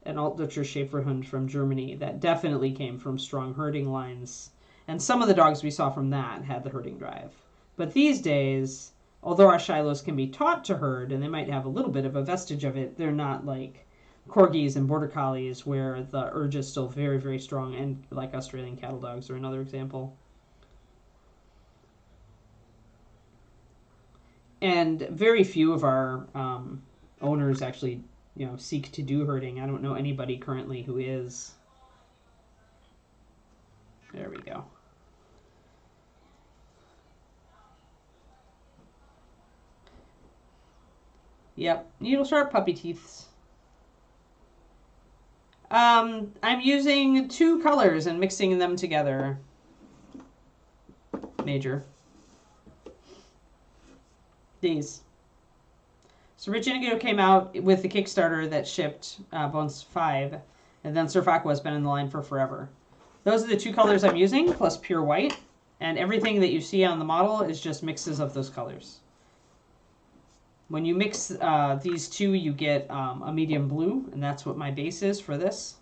an Altdeutscher Schäferhund from Germany that definitely came from strong herding lines. And some of the dogs we saw from that had the herding drive. But these days, although our Shilohs can be taught to herd, and they might have a little bit of a vestige of it, they're not like Corgis and Border Collies where the urge is still very, very strong, and like Australian cattle dogs are another example. And very few of our owners actually seek to do herding. I don't know anybody currently who is. There we go. Yep, needle sharp puppy teeth. I'm using 2 colors and mixing them together. Major. These. So Rich Indigo came out with the Kickstarter that shipped Bones 5, and then Surf Aqua has been in the line for forever. Those are the 2 colors I'm using, plus pure white, and everything that you see on the model is just mixes of those colors. When you mix these 2, you get a medium blue, and that's what my base is for this.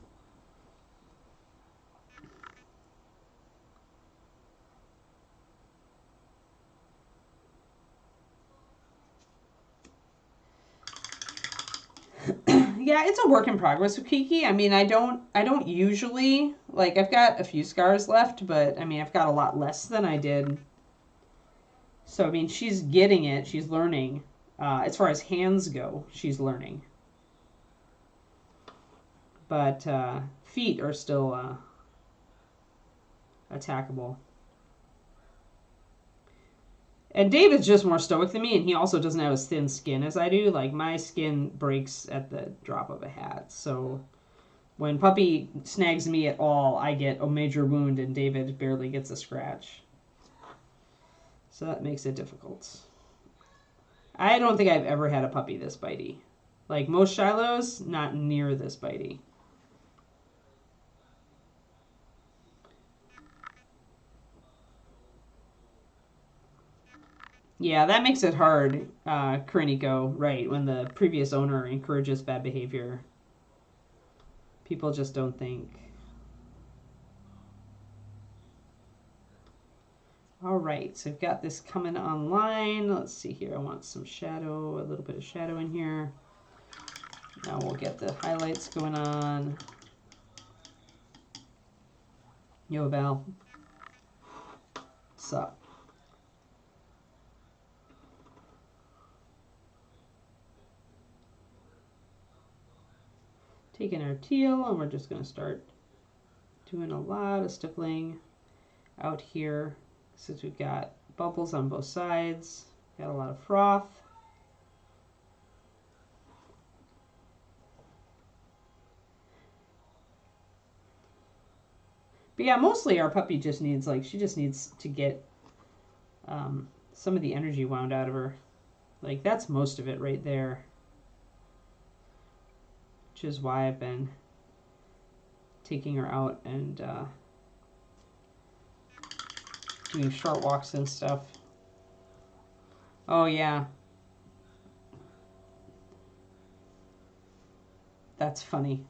Yeah, it's a work in progress with Kiki. I mean, I don't usually, like, I've got a few scars left, but I mean, I've got a lot less than I did. So, I mean, she's getting it. She's learning. As far as hands go, she's learning. But feet are still attackable. And David's just more stoic than me, and he also doesn't have as thin skin as I do. Like, my skin breaks at the drop of a hat. So when Puppy snags me at all, I get a major wound, and David barely gets a scratch. So that makes it difficult. I don't think I've ever had a puppy this bitey. Like, most Shilohs, not near this bitey. Yeah, that makes it hard, Kariniko, right, when the previous owner encourages bad behavior. People just don't think. All right, so we've got this coming online. Let's see here. I want some shadow, a little bit of shadow in here. Now we'll get the highlights going on. Yo, Val. What's up? Taking our teal, and we're just going to start doing a lot of stippling out here since we've got bubbles on both sides. Got a lot of froth. But yeah, mostly our puppy just needs, like, she just needs to get some of the energy wound out of her. Like, that's most of it right there. Which is why I've been taking her out and doing short walks and stuff. Oh, yeah. That's funny.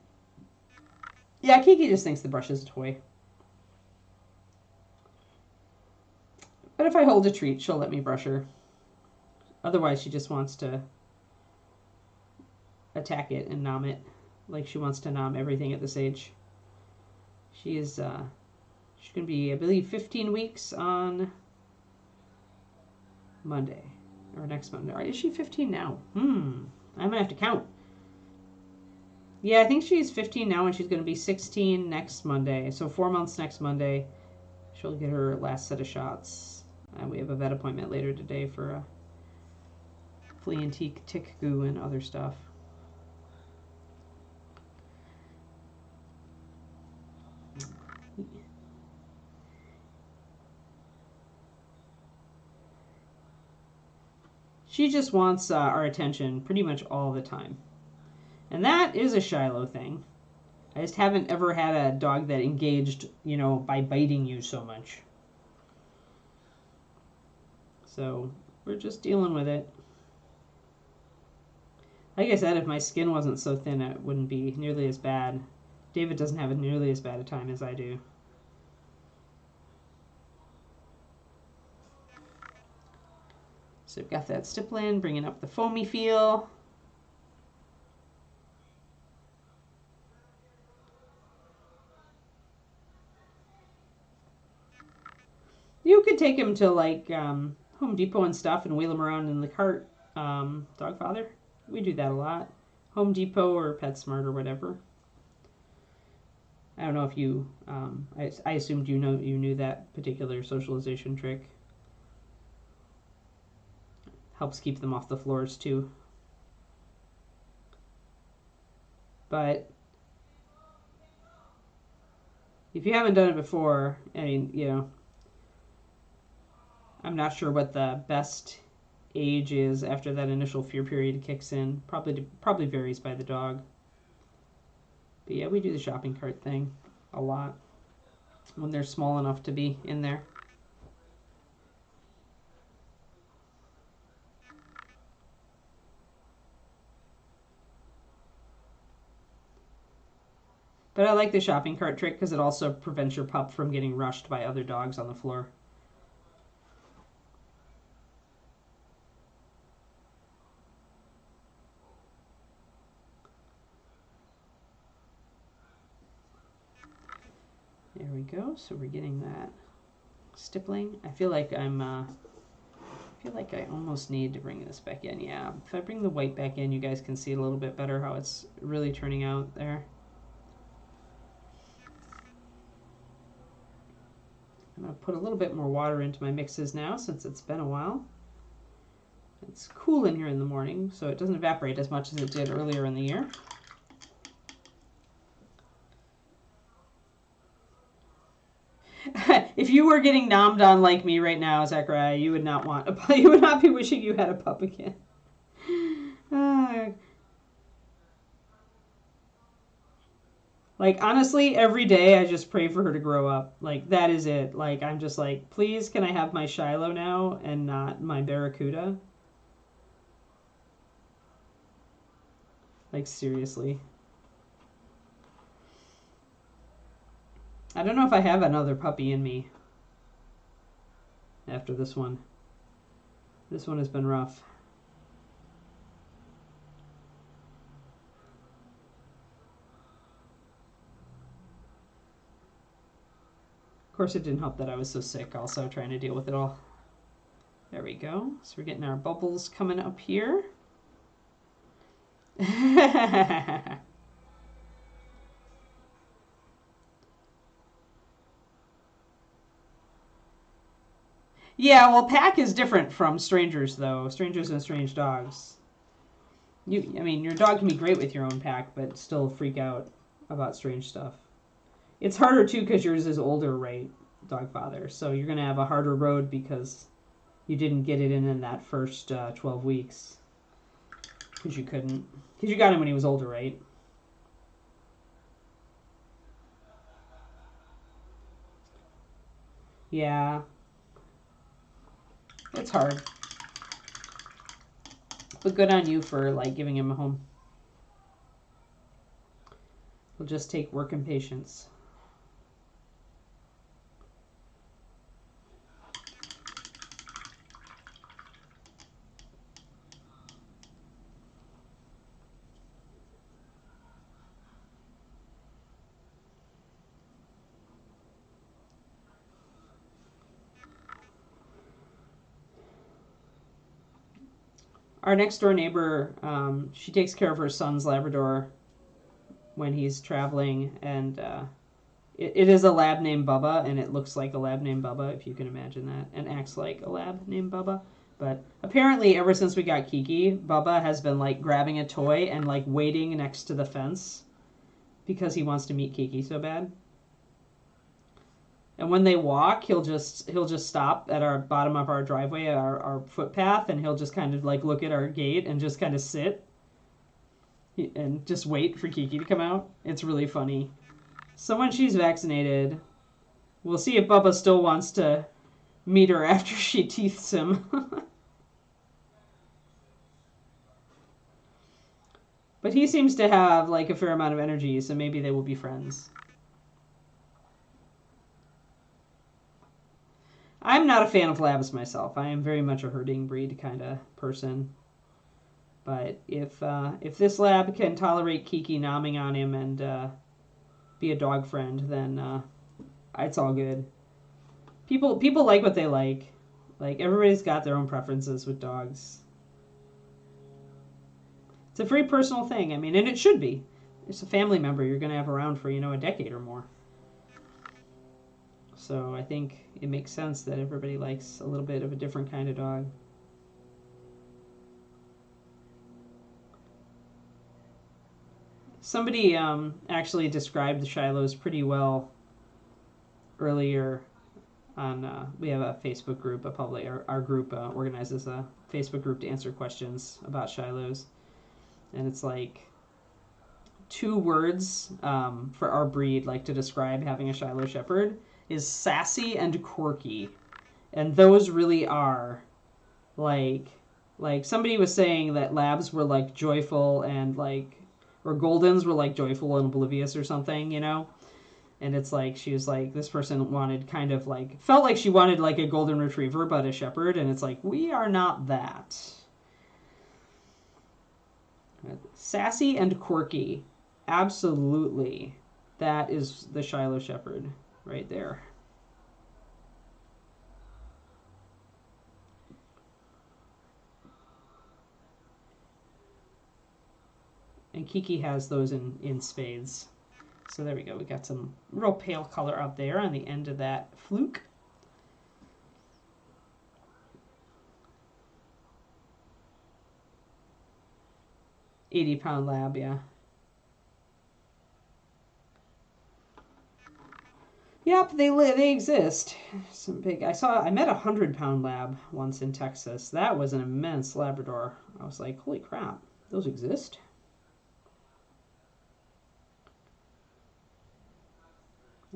Yeah, Kiki just thinks the brush is a toy. But if I hold a treat, she'll let me brush her. Otherwise, she just wants to attack it and nom it. Like, she wants to nom everything at this age. She's going to be, I believe, 15 weeks on Monday. Or next Monday. Is she 15 now? I'm going to have to count. Yeah, I think she's 15 now, and she's going to be 16 next Monday. So 4 months next Monday. She'll get her last set of shots. We have a vet appointment later today for a flea and tick goo and other stuff. She just wants our attention pretty much all the time. And that is a Shiloh thing. I just haven't ever had a dog that engaged, you know, by biting you so much. So we're just dealing with it. Like I said, if my skin wasn't so thin, it wouldn't be nearly as bad. David doesn't have nearly as bad a time as I do. So we've got that stippling, bringing up the foamy feel. You could take him to, like, Home Depot and stuff and wheel him around in the cart, Dog Father. We do that a lot. Home Depot or PetSmart or whatever. I don't know if you, I assumed you knew that particular socialization trick. Helps keep them off the floors too. But If you haven't done it before, I mean, you know, I'm not sure what the best age is after that initial fear period kicks in. Probably varies by the dog. But yeah, we do the shopping cart thing a lot when they're small enough to be in there. But I like the shopping cart trick because it also prevents your pup from getting rushed by other dogs on the floor. There we go. So we're getting that stippling. I feel like I almost need to bring this back in. Yeah, if I bring the white back in, you guys can see a little bit better how it's really turning out there. I'm going to put a little bit more water into my mixes now since it's been a while. It's cool in here in the morning, so it doesn't evaporate as much as it did earlier in the year. If you were getting nommed on like me right now, Zachariah, you would not want a you would not be wishing you had a pup again. Like, honestly, every day I just pray for her to grow up. Like, that is it. Like, I'm just like, please, can I have my Shiloh now and not my Barracuda? Like, seriously. I don't know if I have another puppy in me after this one. This one has been rough. Of course, it didn't help that I was so sick also, trying to deal with it all. There we go. So we're getting our bubbles coming up here. Yeah, well, pack is different from strangers, though. Strangers and strange dogs. I mean, your dog can be great with your own pack, but still freak out about strange stuff. It's harder, too, because yours is older, right, dog father? So you're going to have a harder road because you didn't get it in that first 12 weeks. Because you couldn't. Because you got him when he was older, right? Yeah. It's hard. But good on you for, like, giving him a home. It'll just take work and patience. Our next door neighbor, she takes care of her son's Labrador when he's traveling, and it is a lab named Bubba, and it looks like a lab named Bubba, if you can imagine that, and acts like a lab named Bubba. But apparently, ever since we got Kiki, Bubba has been like grabbing a toy and like waiting next to the fence because he wants to meet Kiki so bad. And when they walk, he'll just stop at our bottom of our driveway, our footpath, and he'll just kind of like look at our gate and just kind of sit and just wait for Kiki to come out. It's really funny. So when she's vaccinated, we'll see if Bubba still wants to meet her after she teeths him. But he seems to have like a fair amount of energy, so maybe they will be friends. I'm not a fan of labs myself. I am very much a herding breed kind of person. But if this lab can tolerate Kiki nomming on him and be a dog friend, then it's all good. People like what they like. Like, everybody's got their own preferences with dogs. It's a very personal thing. I mean, and it should be. It's a family member you're going to have around for, a decade or more. So I think it makes sense that everybody likes a little bit of a different kind of dog. Somebody actually described the Shilohs pretty well earlier on, we have a Facebook group, our group organizes a Facebook group to answer questions about Shilohs. And it's like 2 words for our breed, like to describe having a Shiloh Shepherd, is sassy and quirky. And those really are like somebody was saying that labs were like joyful and like, or Goldens were like joyful and oblivious or something, you know? And it's like, she was like, this person wanted kind of like, felt like she wanted like a golden retriever, but a shepherd. And it's like, we are not that. Sassy and quirky. Absolutely. That is the Shiloh Shepherd right there. And Kiki has those in spades. So there we go. We got some real pale color up there on the end of that fluke. £80 lab, yeah. Yep, they exist. Some big. I met a 100-pound lab once in Texas. That was an immense Labrador. I was like, holy crap, those exist.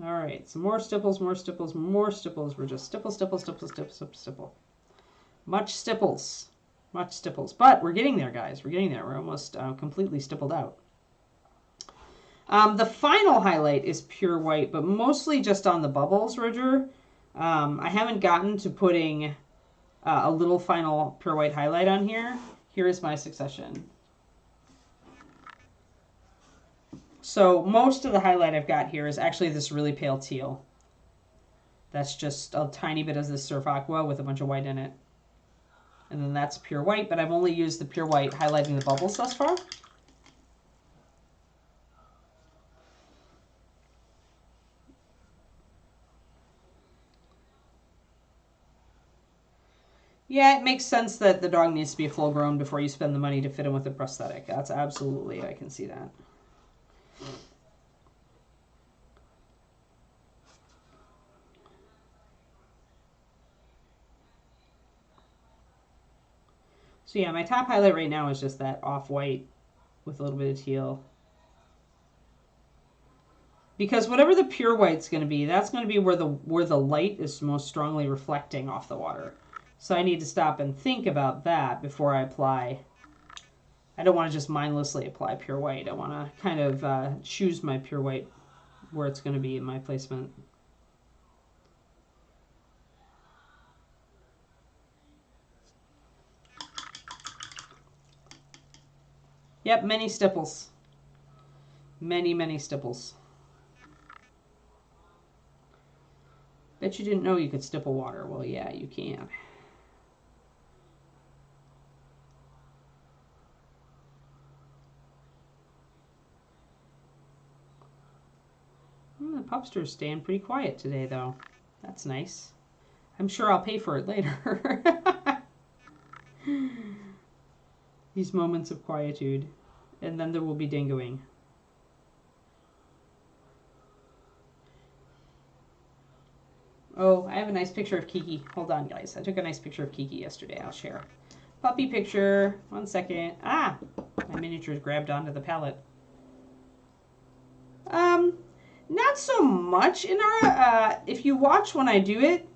All right, some more stipples, more stipples, more stipples. We're just stipple, stipple, stipple, stipple, stipple. Much stipples, much stipples. But we're getting there, guys. We're getting there. We're almost completely stippled out. The final highlight is pure white, but mostly just on the bubbles, Roger. I haven't gotten to putting a little final pure white highlight on here. Here is my succession. So most of the highlight I've got here is actually this really pale teal. That's just a tiny bit of this Surf Aqua with a bunch of white in it. And then that's pure white, but I've only used the pure white highlighting the bubbles thus far. Yeah, it makes sense that the dog needs to be full grown before you spend the money to fit him with a prosthetic. That's absolutely, I can see that. So yeah, my top highlight right now is just that off-white with a little bit of teal. Because whatever the pure white's going to be, that's going to be where the light is most strongly reflecting off the water. So I need to stop and think about that before I apply. I don't want to just mindlessly apply pure white. I want to kind of choose my pure white where it's going to be in my placement. Yep, many stipples. Many, many stipples. Bet you didn't know you could stipple water. Well, yeah, you can. The pupster's staying pretty quiet today, though. That's nice. I'm sure I'll pay for it later. These moments of quietude. And then there will be dingoing. Oh, I have a nice picture of Kiki. Hold on, guys. I took a nice picture of Kiki yesterday. I'll share. Puppy picture. 1 second. Ah! My miniature's grabbed onto the palette. Not so much in our... if you watch when I do it,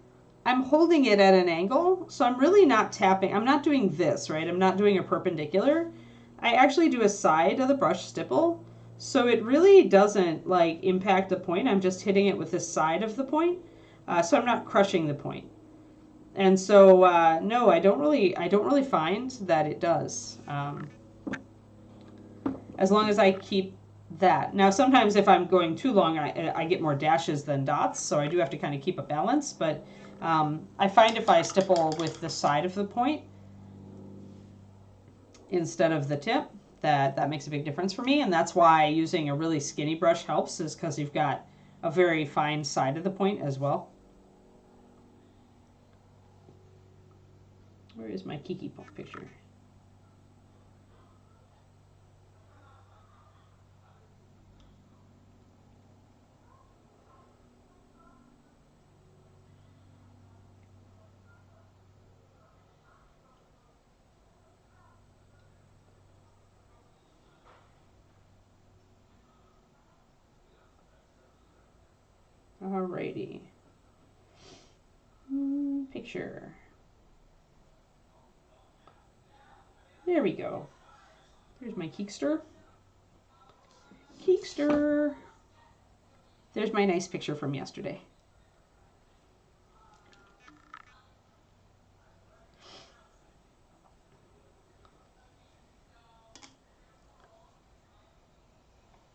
I'm holding it at an angle, so I'm really not tapping. I'm not doing this, right? I'm not doing a perpendicular. I actually do a side of the brush stipple, so it really doesn't like impact the point. I'm just hitting it with the side of the point, so I'm not crushing the point. And so no, I don't really find that it does. As long as I keep that. Now, sometimes if I'm going too long, I get more dashes than dots, so I do have to kind of keep a balance, but I find if I stipple with the side of the point instead of the tip, that makes a big difference for me, and that's why using a really skinny brush helps, is because you've got a very fine side of the point as well. Where is my Kiki picture? Alrighty. Picture. There we go. There's my Keekster. Keekster. There's my nice picture from yesterday.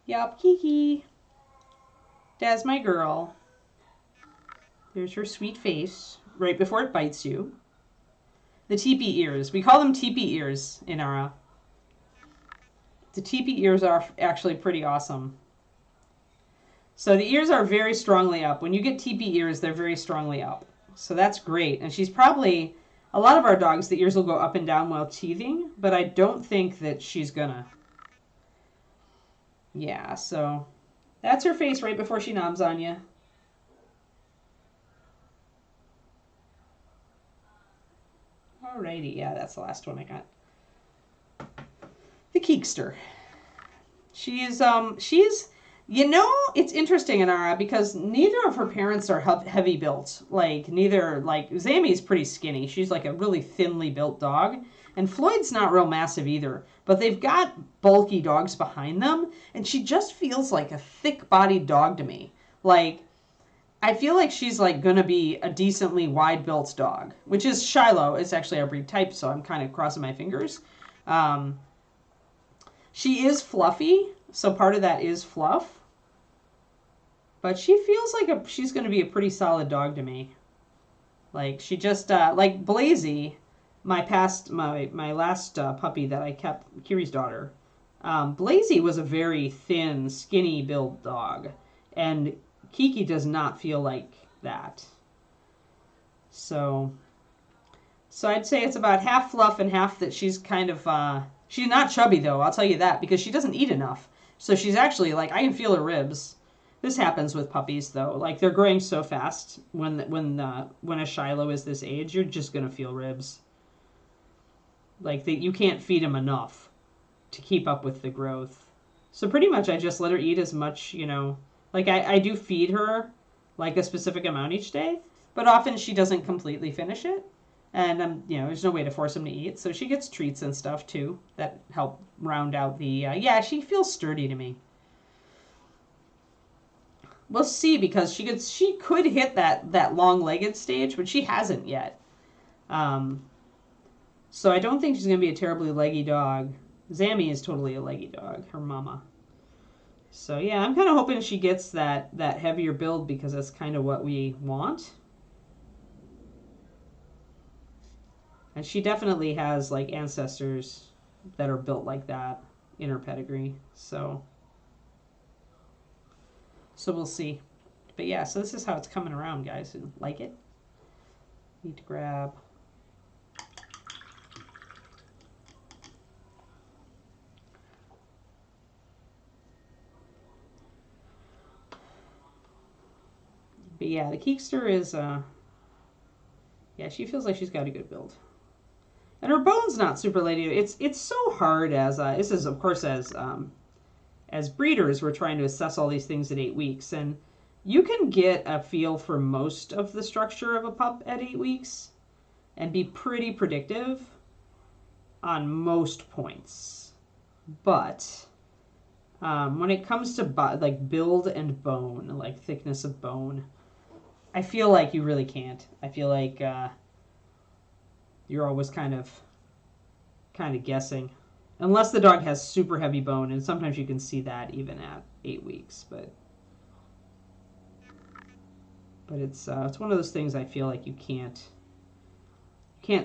Yup, Kiki. That's my girl. There's her sweet face right before it bites you. The teepee ears. We call them teepee ears in our... The teepee ears are actually pretty awesome. So the ears are very strongly up. When you get teepee ears, they're very strongly up. So that's great. And she's probably... A lot of our dogs, the ears will go up and down while teething, but I don't think that she's gonna. Yeah, so that's her face right before she noms on you. Alrighty, yeah, that's the last one I got. The Keekster. She's, you know, it's interesting, Inara, because neither of her parents are heavy built. Like, Zammy's pretty skinny. She's like a really thinly built dog. And Floyd's not real massive either. But they've got bulky dogs behind them. And she just feels like a thick-bodied dog to me. Like, I feel like she's, like, going to be a decently wide-built dog. Which is Shiloh. It's actually our breed type, so I'm kind of crossing my fingers. She is fluffy, so part of that is fluff. But she feels like she's going to be a pretty solid dog to me. Like, she just, like Blazy, my last puppy that I kept, Kiri's daughter, Blazy was a very thin, skinny build dog. And Kiki does not feel like that. So I'd say it's about half fluff and half that she's kind of, she's not chubby though, I'll tell you that, because she doesn't eat enough. So she's actually, like, I can feel her ribs. This happens with puppies, though. Like, they're growing so fast. When a Shiloh is this age, you're just going to feel ribs. Like, you can't feed them enough to keep up with the growth. So pretty much I just let her eat as much, you know. Like, I do feed her, like, a specific amount each day. But often she doesn't completely finish it. And, you know, there's no way to force them to eat. So she gets treats and stuff, too, that help round out the... yeah, she feels sturdy to me. We'll see, because she could hit that long-legged stage, but she hasn't yet. So I don't think she's going to be a terribly leggy dog. Zammy is totally a leggy dog, her mama. So yeah, I'm kind of hoping she gets that heavier build, because that's kind of what we want. And she definitely has, like, ancestors that are built like that in her pedigree. So we'll see. But yeah, so this is how it's coming around, guys. And like it? Need to grab... But yeah, the Keekster is... yeah, she feels like she's got a good build. And her bone's not super lady. It's so hard as... this is, of course, as breeders, we're trying to assess all these things at 8 weeks. And you can get a feel for most of the structure of a pup at 8 weeks and be pretty predictive on most points. But when it comes to like build and bone, like thickness of bone, I feel like you really can't. I feel like you're always kind of guessing. Unless the dog has super heavy bone, and sometimes you can see that even at 8 weeks. But it's one of those things I feel like you can't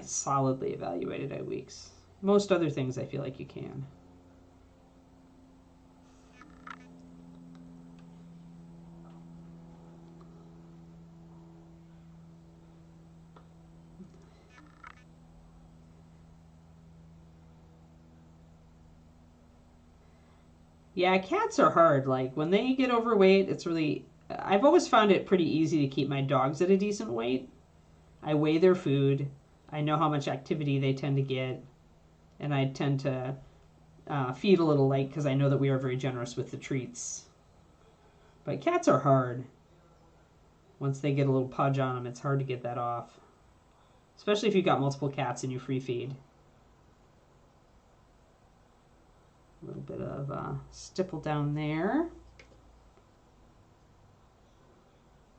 solidly evaluate at 8 weeks. Most other things I feel like you can. Yeah, cats are hard. Like, when they get overweight, it's really... I've always found it pretty easy to keep my dogs at a decent weight. I weigh their food. I know how much activity they tend to get. And I tend to feed a little light, because I know that we are very generous with the treats. But cats are hard. Once they get a little pudge on them, it's hard to get that off. Especially if you've got multiple cats and you free feed. A little bit of stipple down there.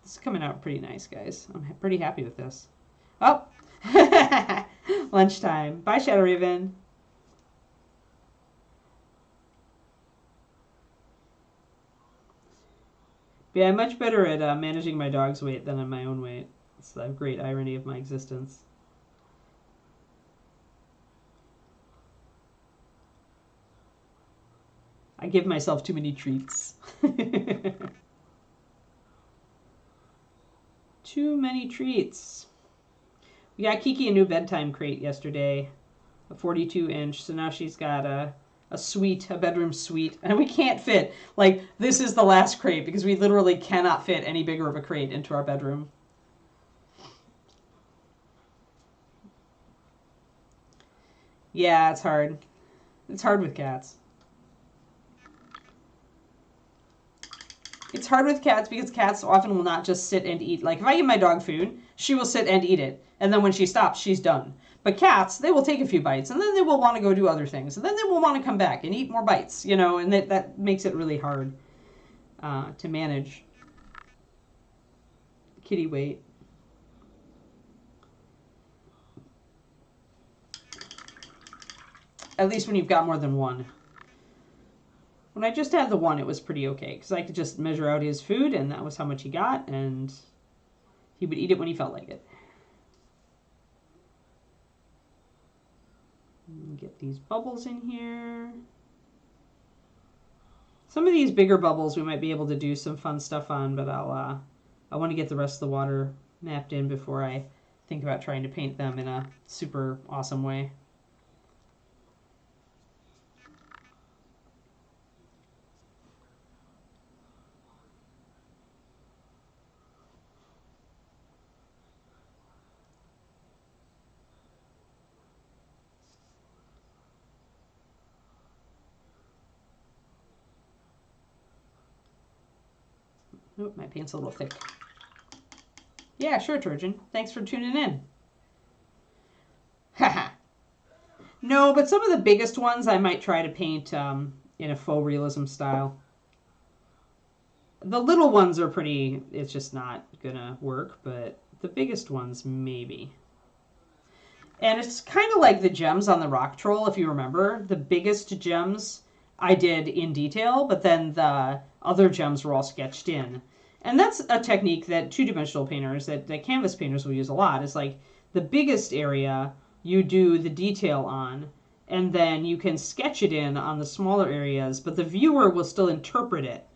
This is coming out pretty nice, guys. I'm pretty happy with this. Oh! Lunchtime. Bye, Shadow Raven. Yeah, I'm much better at managing my dog's weight than on my own weight. It's the great irony of my existence. I give myself too many treats. Too many treats. We got Kiki a new bedtime crate yesterday, a 42-inch. So now she's got a suite, a bedroom suite, and we can't fit. Like, this is the last crate because we literally cannot fit any bigger of a crate into our bedroom. Yeah, it's hard. It's hard with cats. It's hard with cats because cats often will not just sit and eat. Like, if I give my dog food, she will sit and eat it. And then when she stops, she's done. But cats, they will take a few bites, and then they will want to go do other things. And then they will want to come back and eat more bites, you know, and that makes it really hard to manage kitty weight. At least when you've got more than one. When I just had the one, it was pretty okay, because I could just measure out his food, and that was how much he got, and he would eat it when he felt like it. Get these bubbles in here. Some of these bigger bubbles we might be able to do some fun stuff on, but I want to get the rest of the water mapped in before I think about trying to paint them in a super awesome way. Oh, my paint's a little thick. Yeah, sure, Turgeon. Thanks for tuning in. Haha. No, but some of the biggest ones I might try to paint in a faux realism style. The little ones are pretty, it's just not gonna work, but the biggest ones, maybe. And it's kind of like the gems on the rock troll, if you remember. The biggest gems I did in detail, but then the other gems were all sketched in. And that's a technique that two-dimensional painters, that canvas painters will use a lot. Is like the biggest area you do the detail on, and then you can sketch it in on the smaller areas, but the viewer will still interpret it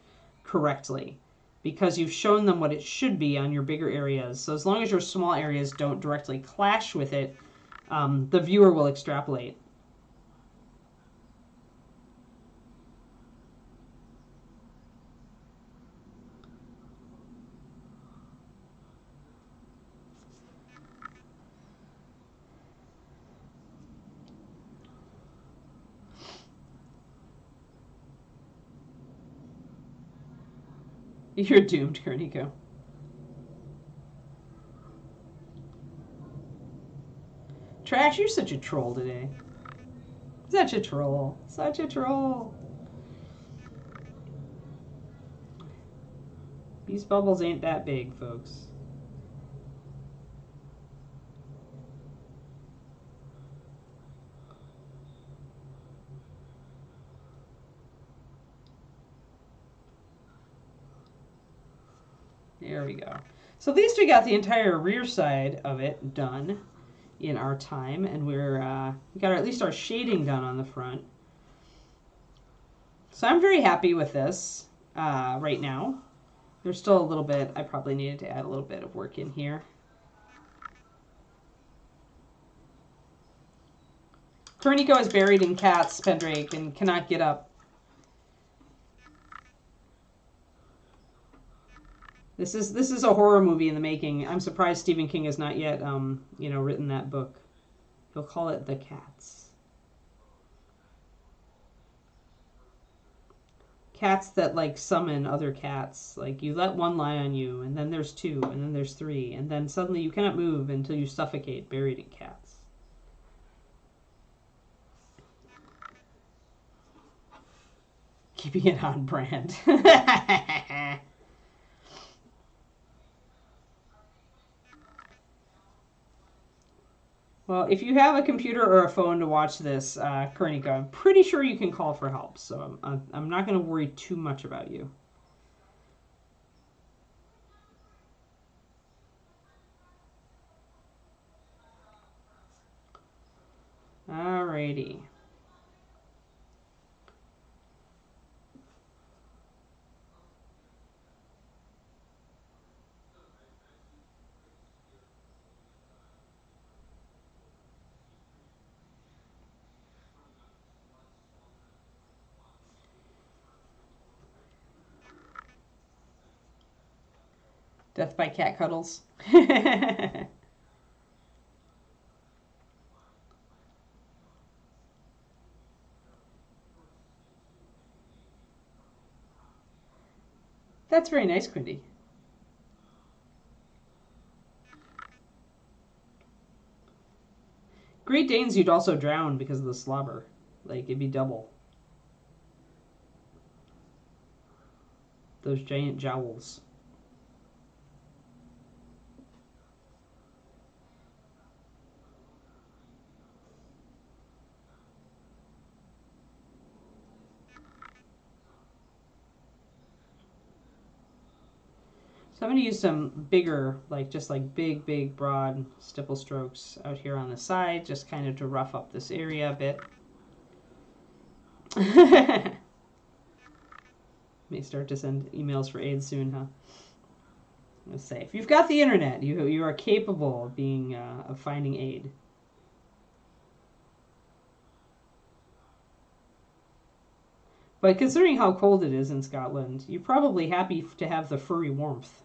correctly because you've shown them what it should be on your bigger areas. So as long as your small areas don't directly clash with it, the viewer will extrapolate. You're doomed, Kerniko. Trash, you're such a troll today. Such a troll. Such a troll. These bubbles ain't that big, folks. There we go. So at least we got the entire rear side of it done in our time, and we got at least our shading done on the front. So I'm very happy with this right now. There's still a little bit, I probably needed to add a little bit of work in here. Kerniko is buried in cats, Pendrake, and cannot get up. This is a horror movie in the making. I'm surprised Stephen King has not yet, written that book. He'll call it The Cats. cats that like summon other cats. Like you let one lie on you, and then there's two, and then there's three, and then suddenly you cannot move until you suffocate buried in cats. Keeping it on brand. Well, if you have a computer or a phone to watch this, Karnika, I'm pretty sure you can call for help, so I'm not going to worry too much about you. Alrighty. Death by cat cuddles. That's very nice, Quindy. Great Danes you'd also drown because of the slobber. Like, it'd be double. Those giant jowls. So I'm going to use some bigger, like just like big, broad stipple strokes out here on the side, just kind of to rough up this area a bit. May start to send emails for aid soon, huh? Let's say, if you've got the internet, you are capable of being of finding aid. But considering how cold it is in Scotland, you're probably happy to have the furry warmth.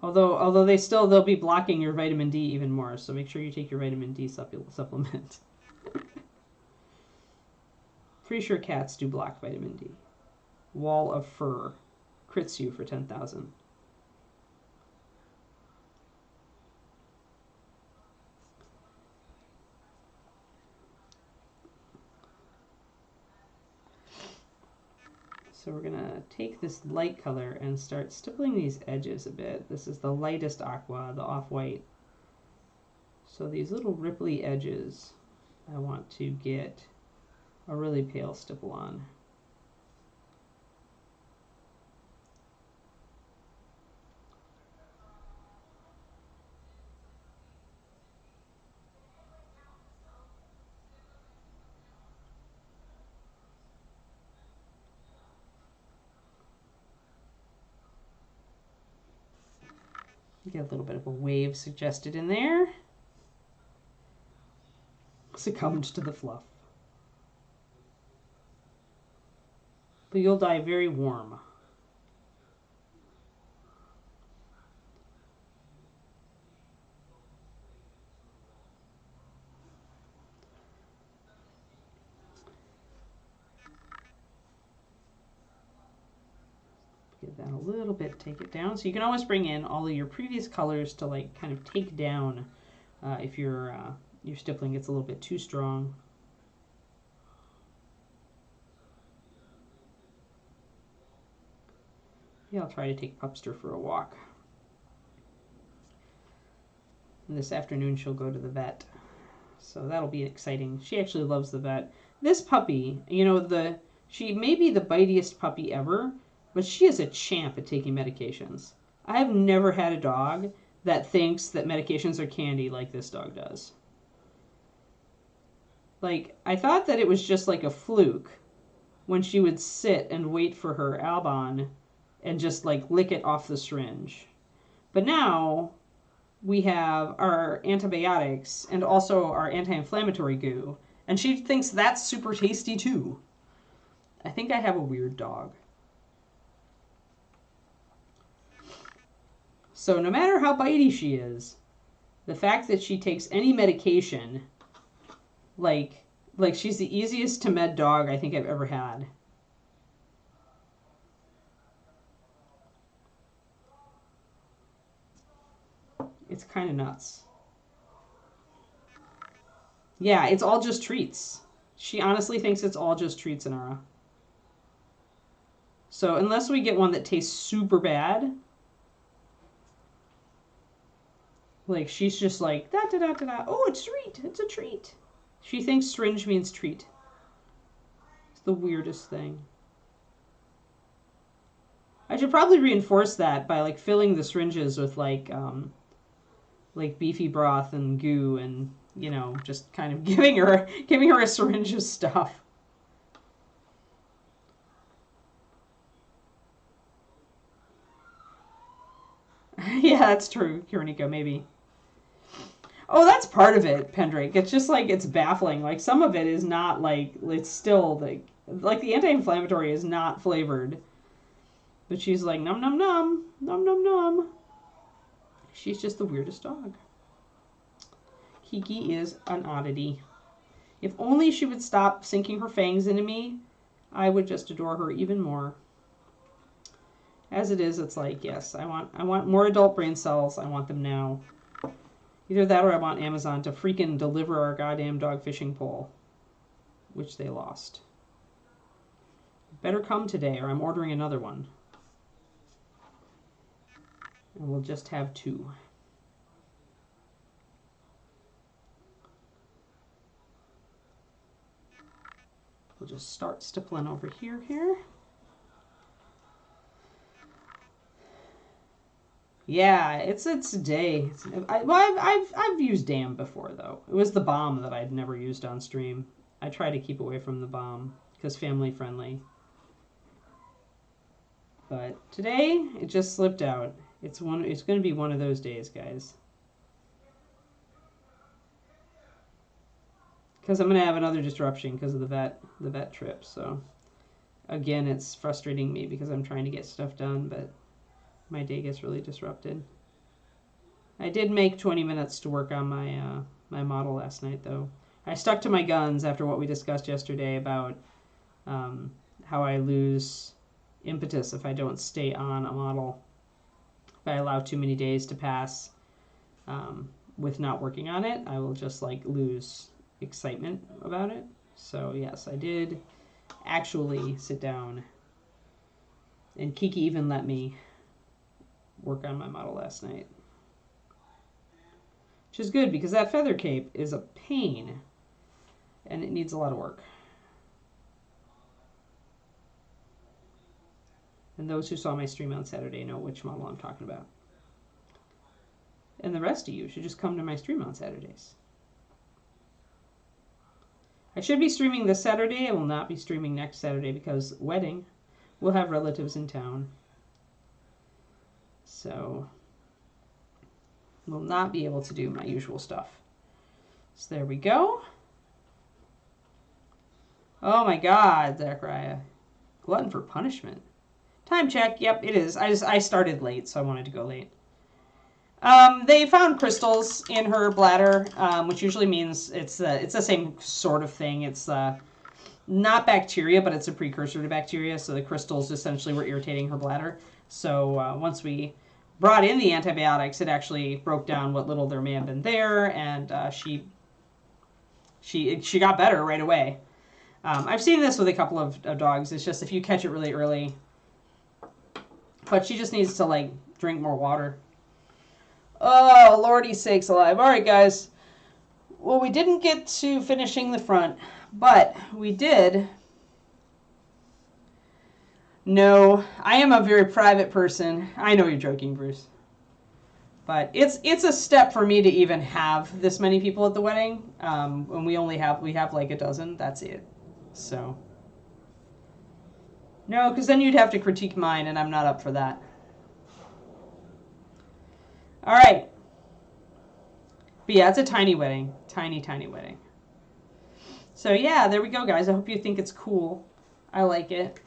Although they'll be blocking your vitamin D even more, so make sure you take your vitamin D supplement. Pretty sure cats do block vitamin D. Wall of fur crits you for 10,000. So we're going to take this light color and start stippling these edges a bit. This is the lightest aqua, the off-white. So these little ripply edges, I want to get a really pale stipple on. Get a little bit of a wave suggested in there. Succumbed to the fluff. But you'll die very warm. Give that a little bit, take it down. So you can always bring in all of your previous colors to like kind of take down if your stippling gets a little bit too strong. Yeah, I'll try to take Pupster for a walk. And this afternoon she'll go to the vet. So that'll be exciting. She actually loves the vet. This puppy, you know, she may be the bitiest puppy ever, but she is a champ at taking medications. I have never had a dog that thinks that medications are candy like this dog does. Like, I thought that it was just like a fluke when she would sit and wait for her Albon and just like lick it off the syringe. But now we have our antibiotics and also our anti-inflammatory goo, and she thinks that's super tasty too. I think I have a weird dog. So no matter how bitey she is, the fact that she takes any medication, like she's the easiest to med dog I think I've ever had. It's kind of nuts. Yeah, it's all just treats. She honestly thinks it's all just treats, Inara. So unless we get one that tastes super bad, like she's just like, da da da da da. Oh, it's a treat. It's a treat. She thinks syringe means treat. It's the weirdest thing. I should probably reinforce that by like filling the syringes with like beefy broth and goo and, you know, just kind of giving her a syringe of stuff. Yeah, that's true, Kiriniko, maybe. Oh, that's part of it, Pendrake. It's just like, it's baffling. Like, some of it is not like, it's still like the anti-inflammatory is not flavored. But she's like, num num num, num num num. She's just the weirdest dog. Kiki is an oddity. If only she would stop sinking her fangs into me, I would just adore her even more. As it is, it's like, yes, I want more adult brain cells. I want them now. Either that or I want Amazon to freaking deliver our goddamn dog fishing pole, which they lost. Better come today or I'm ordering another one. And we'll just have 2. We'll just start stippling over here. Yeah, it's a day. I've used Dam before though. It was the bomb that I'd never used on stream. I try to keep away from the bomb because family friendly. But today it just slipped out. It's going to be one of those days, guys. Because I'm going to have another disruption because of the vet trip. So again, it's frustrating me because I'm trying to get stuff done, but my day gets really disrupted. I did make 20 minutes to work on my model last night, though. I stuck to my guns after what we discussed yesterday about how I lose impetus if I don't stay on a model. If I allow too many days to pass with not working on it, I will just like lose excitement about it. So yes, I did actually sit down, and Kiki even let me work on my model last night, which is good because that feather cape is a pain and it needs a lot of work. And those who saw my stream on Saturday know which model I'm talking about. And the rest of you should just come to my stream on Saturdays. I should be streaming this Saturday. I will not be streaming next Saturday because wedding. We'll have relatives in town. So will not be able to do my usual stuff. So there we go. Oh my God, Zachariah. Glutton for punishment. Time check. Yep, it is. I started late, so I wanted to go late. They found crystals in her bladder, which usually means it's the same sort of thing. It's not bacteria, but it's a precursor to bacteria. So the crystals essentially were irritating her bladder. So once we brought in the antibiotics, it actually broke down what little there may have been there, and she got better right away. I've seen this with a couple of dogs. It's just if you catch it really early. But she just needs to, like, drink more water. Oh, lordy sakes alive. All right, guys. Well, we didn't get to finishing the front, but we did. No, I am a very private person. I know you're joking, Bruce. But it's a step for me to even have this many people at the wedding. When we have like a dozen. That's it. So. No, because then you'd have to critique mine, and I'm not up for that. All right. But yeah, it's a tiny wedding. Tiny, tiny wedding. So yeah, there we go, guys. I hope you think it's cool. I like it.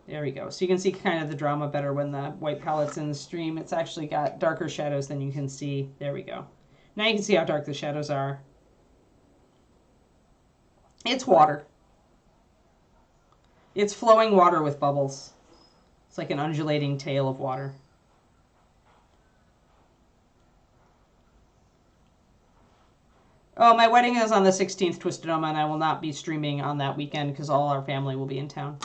There we go. So you can see kind of the drama better when the white palette's in the stream. It's actually got darker shadows than you can see. There we go. Now you can see how dark the shadows are. It's water. It's flowing water with bubbles. It's like an undulating tail of water. Oh, my wedding is on the 16th, Twisted Oma, and I will not be streaming on that weekend because all our family will be in town.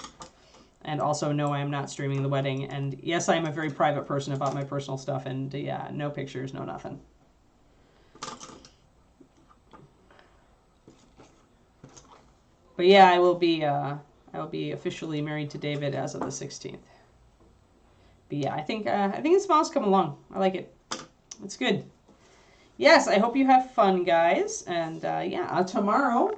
And also, no, I am not streaming the wedding. And yes, I am a very private person about my personal stuff. And yeah, no pictures, no nothing. But yeah, I will be officially married to David as of the 16th. But yeah, I think the smile's come along. I like it. It's good. Yes, I hope you have fun, guys. And yeah, tomorrow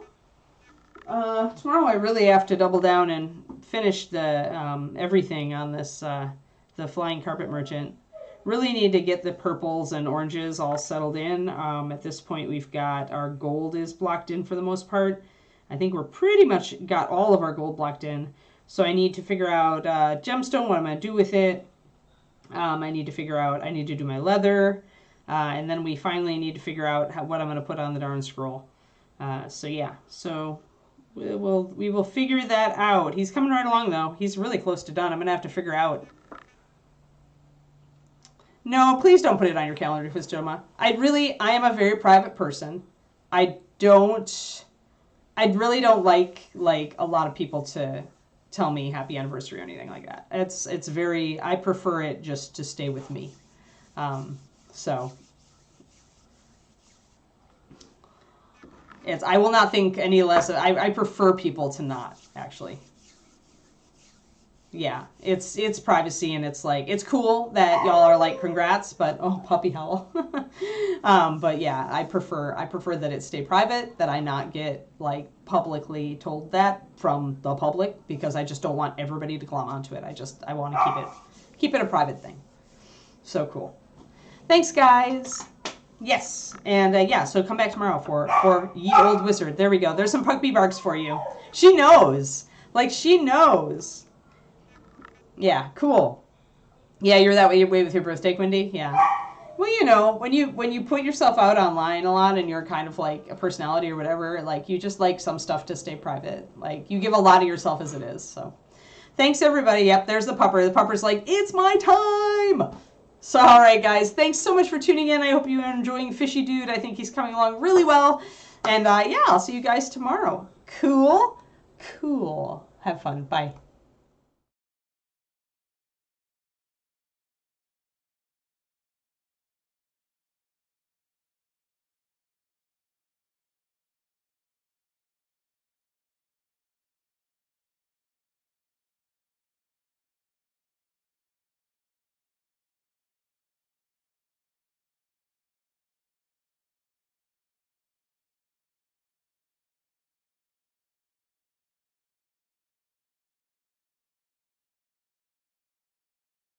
I really have to double down and finish the everything on this the Flying Carpet Merchant. Really need to get the purples and oranges all settled in. At this point, we've got our gold is blocked in for the most part. I think we're pretty much got all of our gold blocked in. So I need to figure out gemstone, what I'm going to do with it. I need to figure out, I need to do my leather. And then we finally need to figure out what I'm going to put on the darn scroll. So yeah, so we will figure that out. He's coming right along though. He's really close to done. I'm going to have to figure out. No, please don't put it on your calendar, Twistoma. I am a very private person. I really don't like a lot of people to tell me happy anniversary or anything like that. It's very, I prefer it just to stay with me. So I will not think any less. I prefer people to not actually. Yeah, it's privacy, and it's like, it's cool that y'all are like, congrats, but oh, puppy howl. But yeah, I prefer that it stay private, that I not get like publicly told that from the public, because I just don't want everybody to glom onto it. I want to keep it a private thing. So cool. Thanks, guys. Yes, and yeah, so come back tomorrow for Ye Old Wizard. There we go. There's some Puppy Barks for you. She knows. Like, she knows. Yeah, cool. Yeah, you're that way with your birthday, Wendy? Yeah. Well, you know, when you put yourself out online a lot and you're kind of like a personality or whatever, like, you just like some stuff to stay private. Like, you give a lot of yourself as it is, so. Thanks, everybody. Yep, there's the pupper. The pupper's like, it's my time! So, all right, guys, thanks so much for tuning in. I hope you're enjoying Fishy Dude. I think he's coming along really well. And, yeah, I'll see you guys tomorrow. Cool? Cool. Have fun. Bye.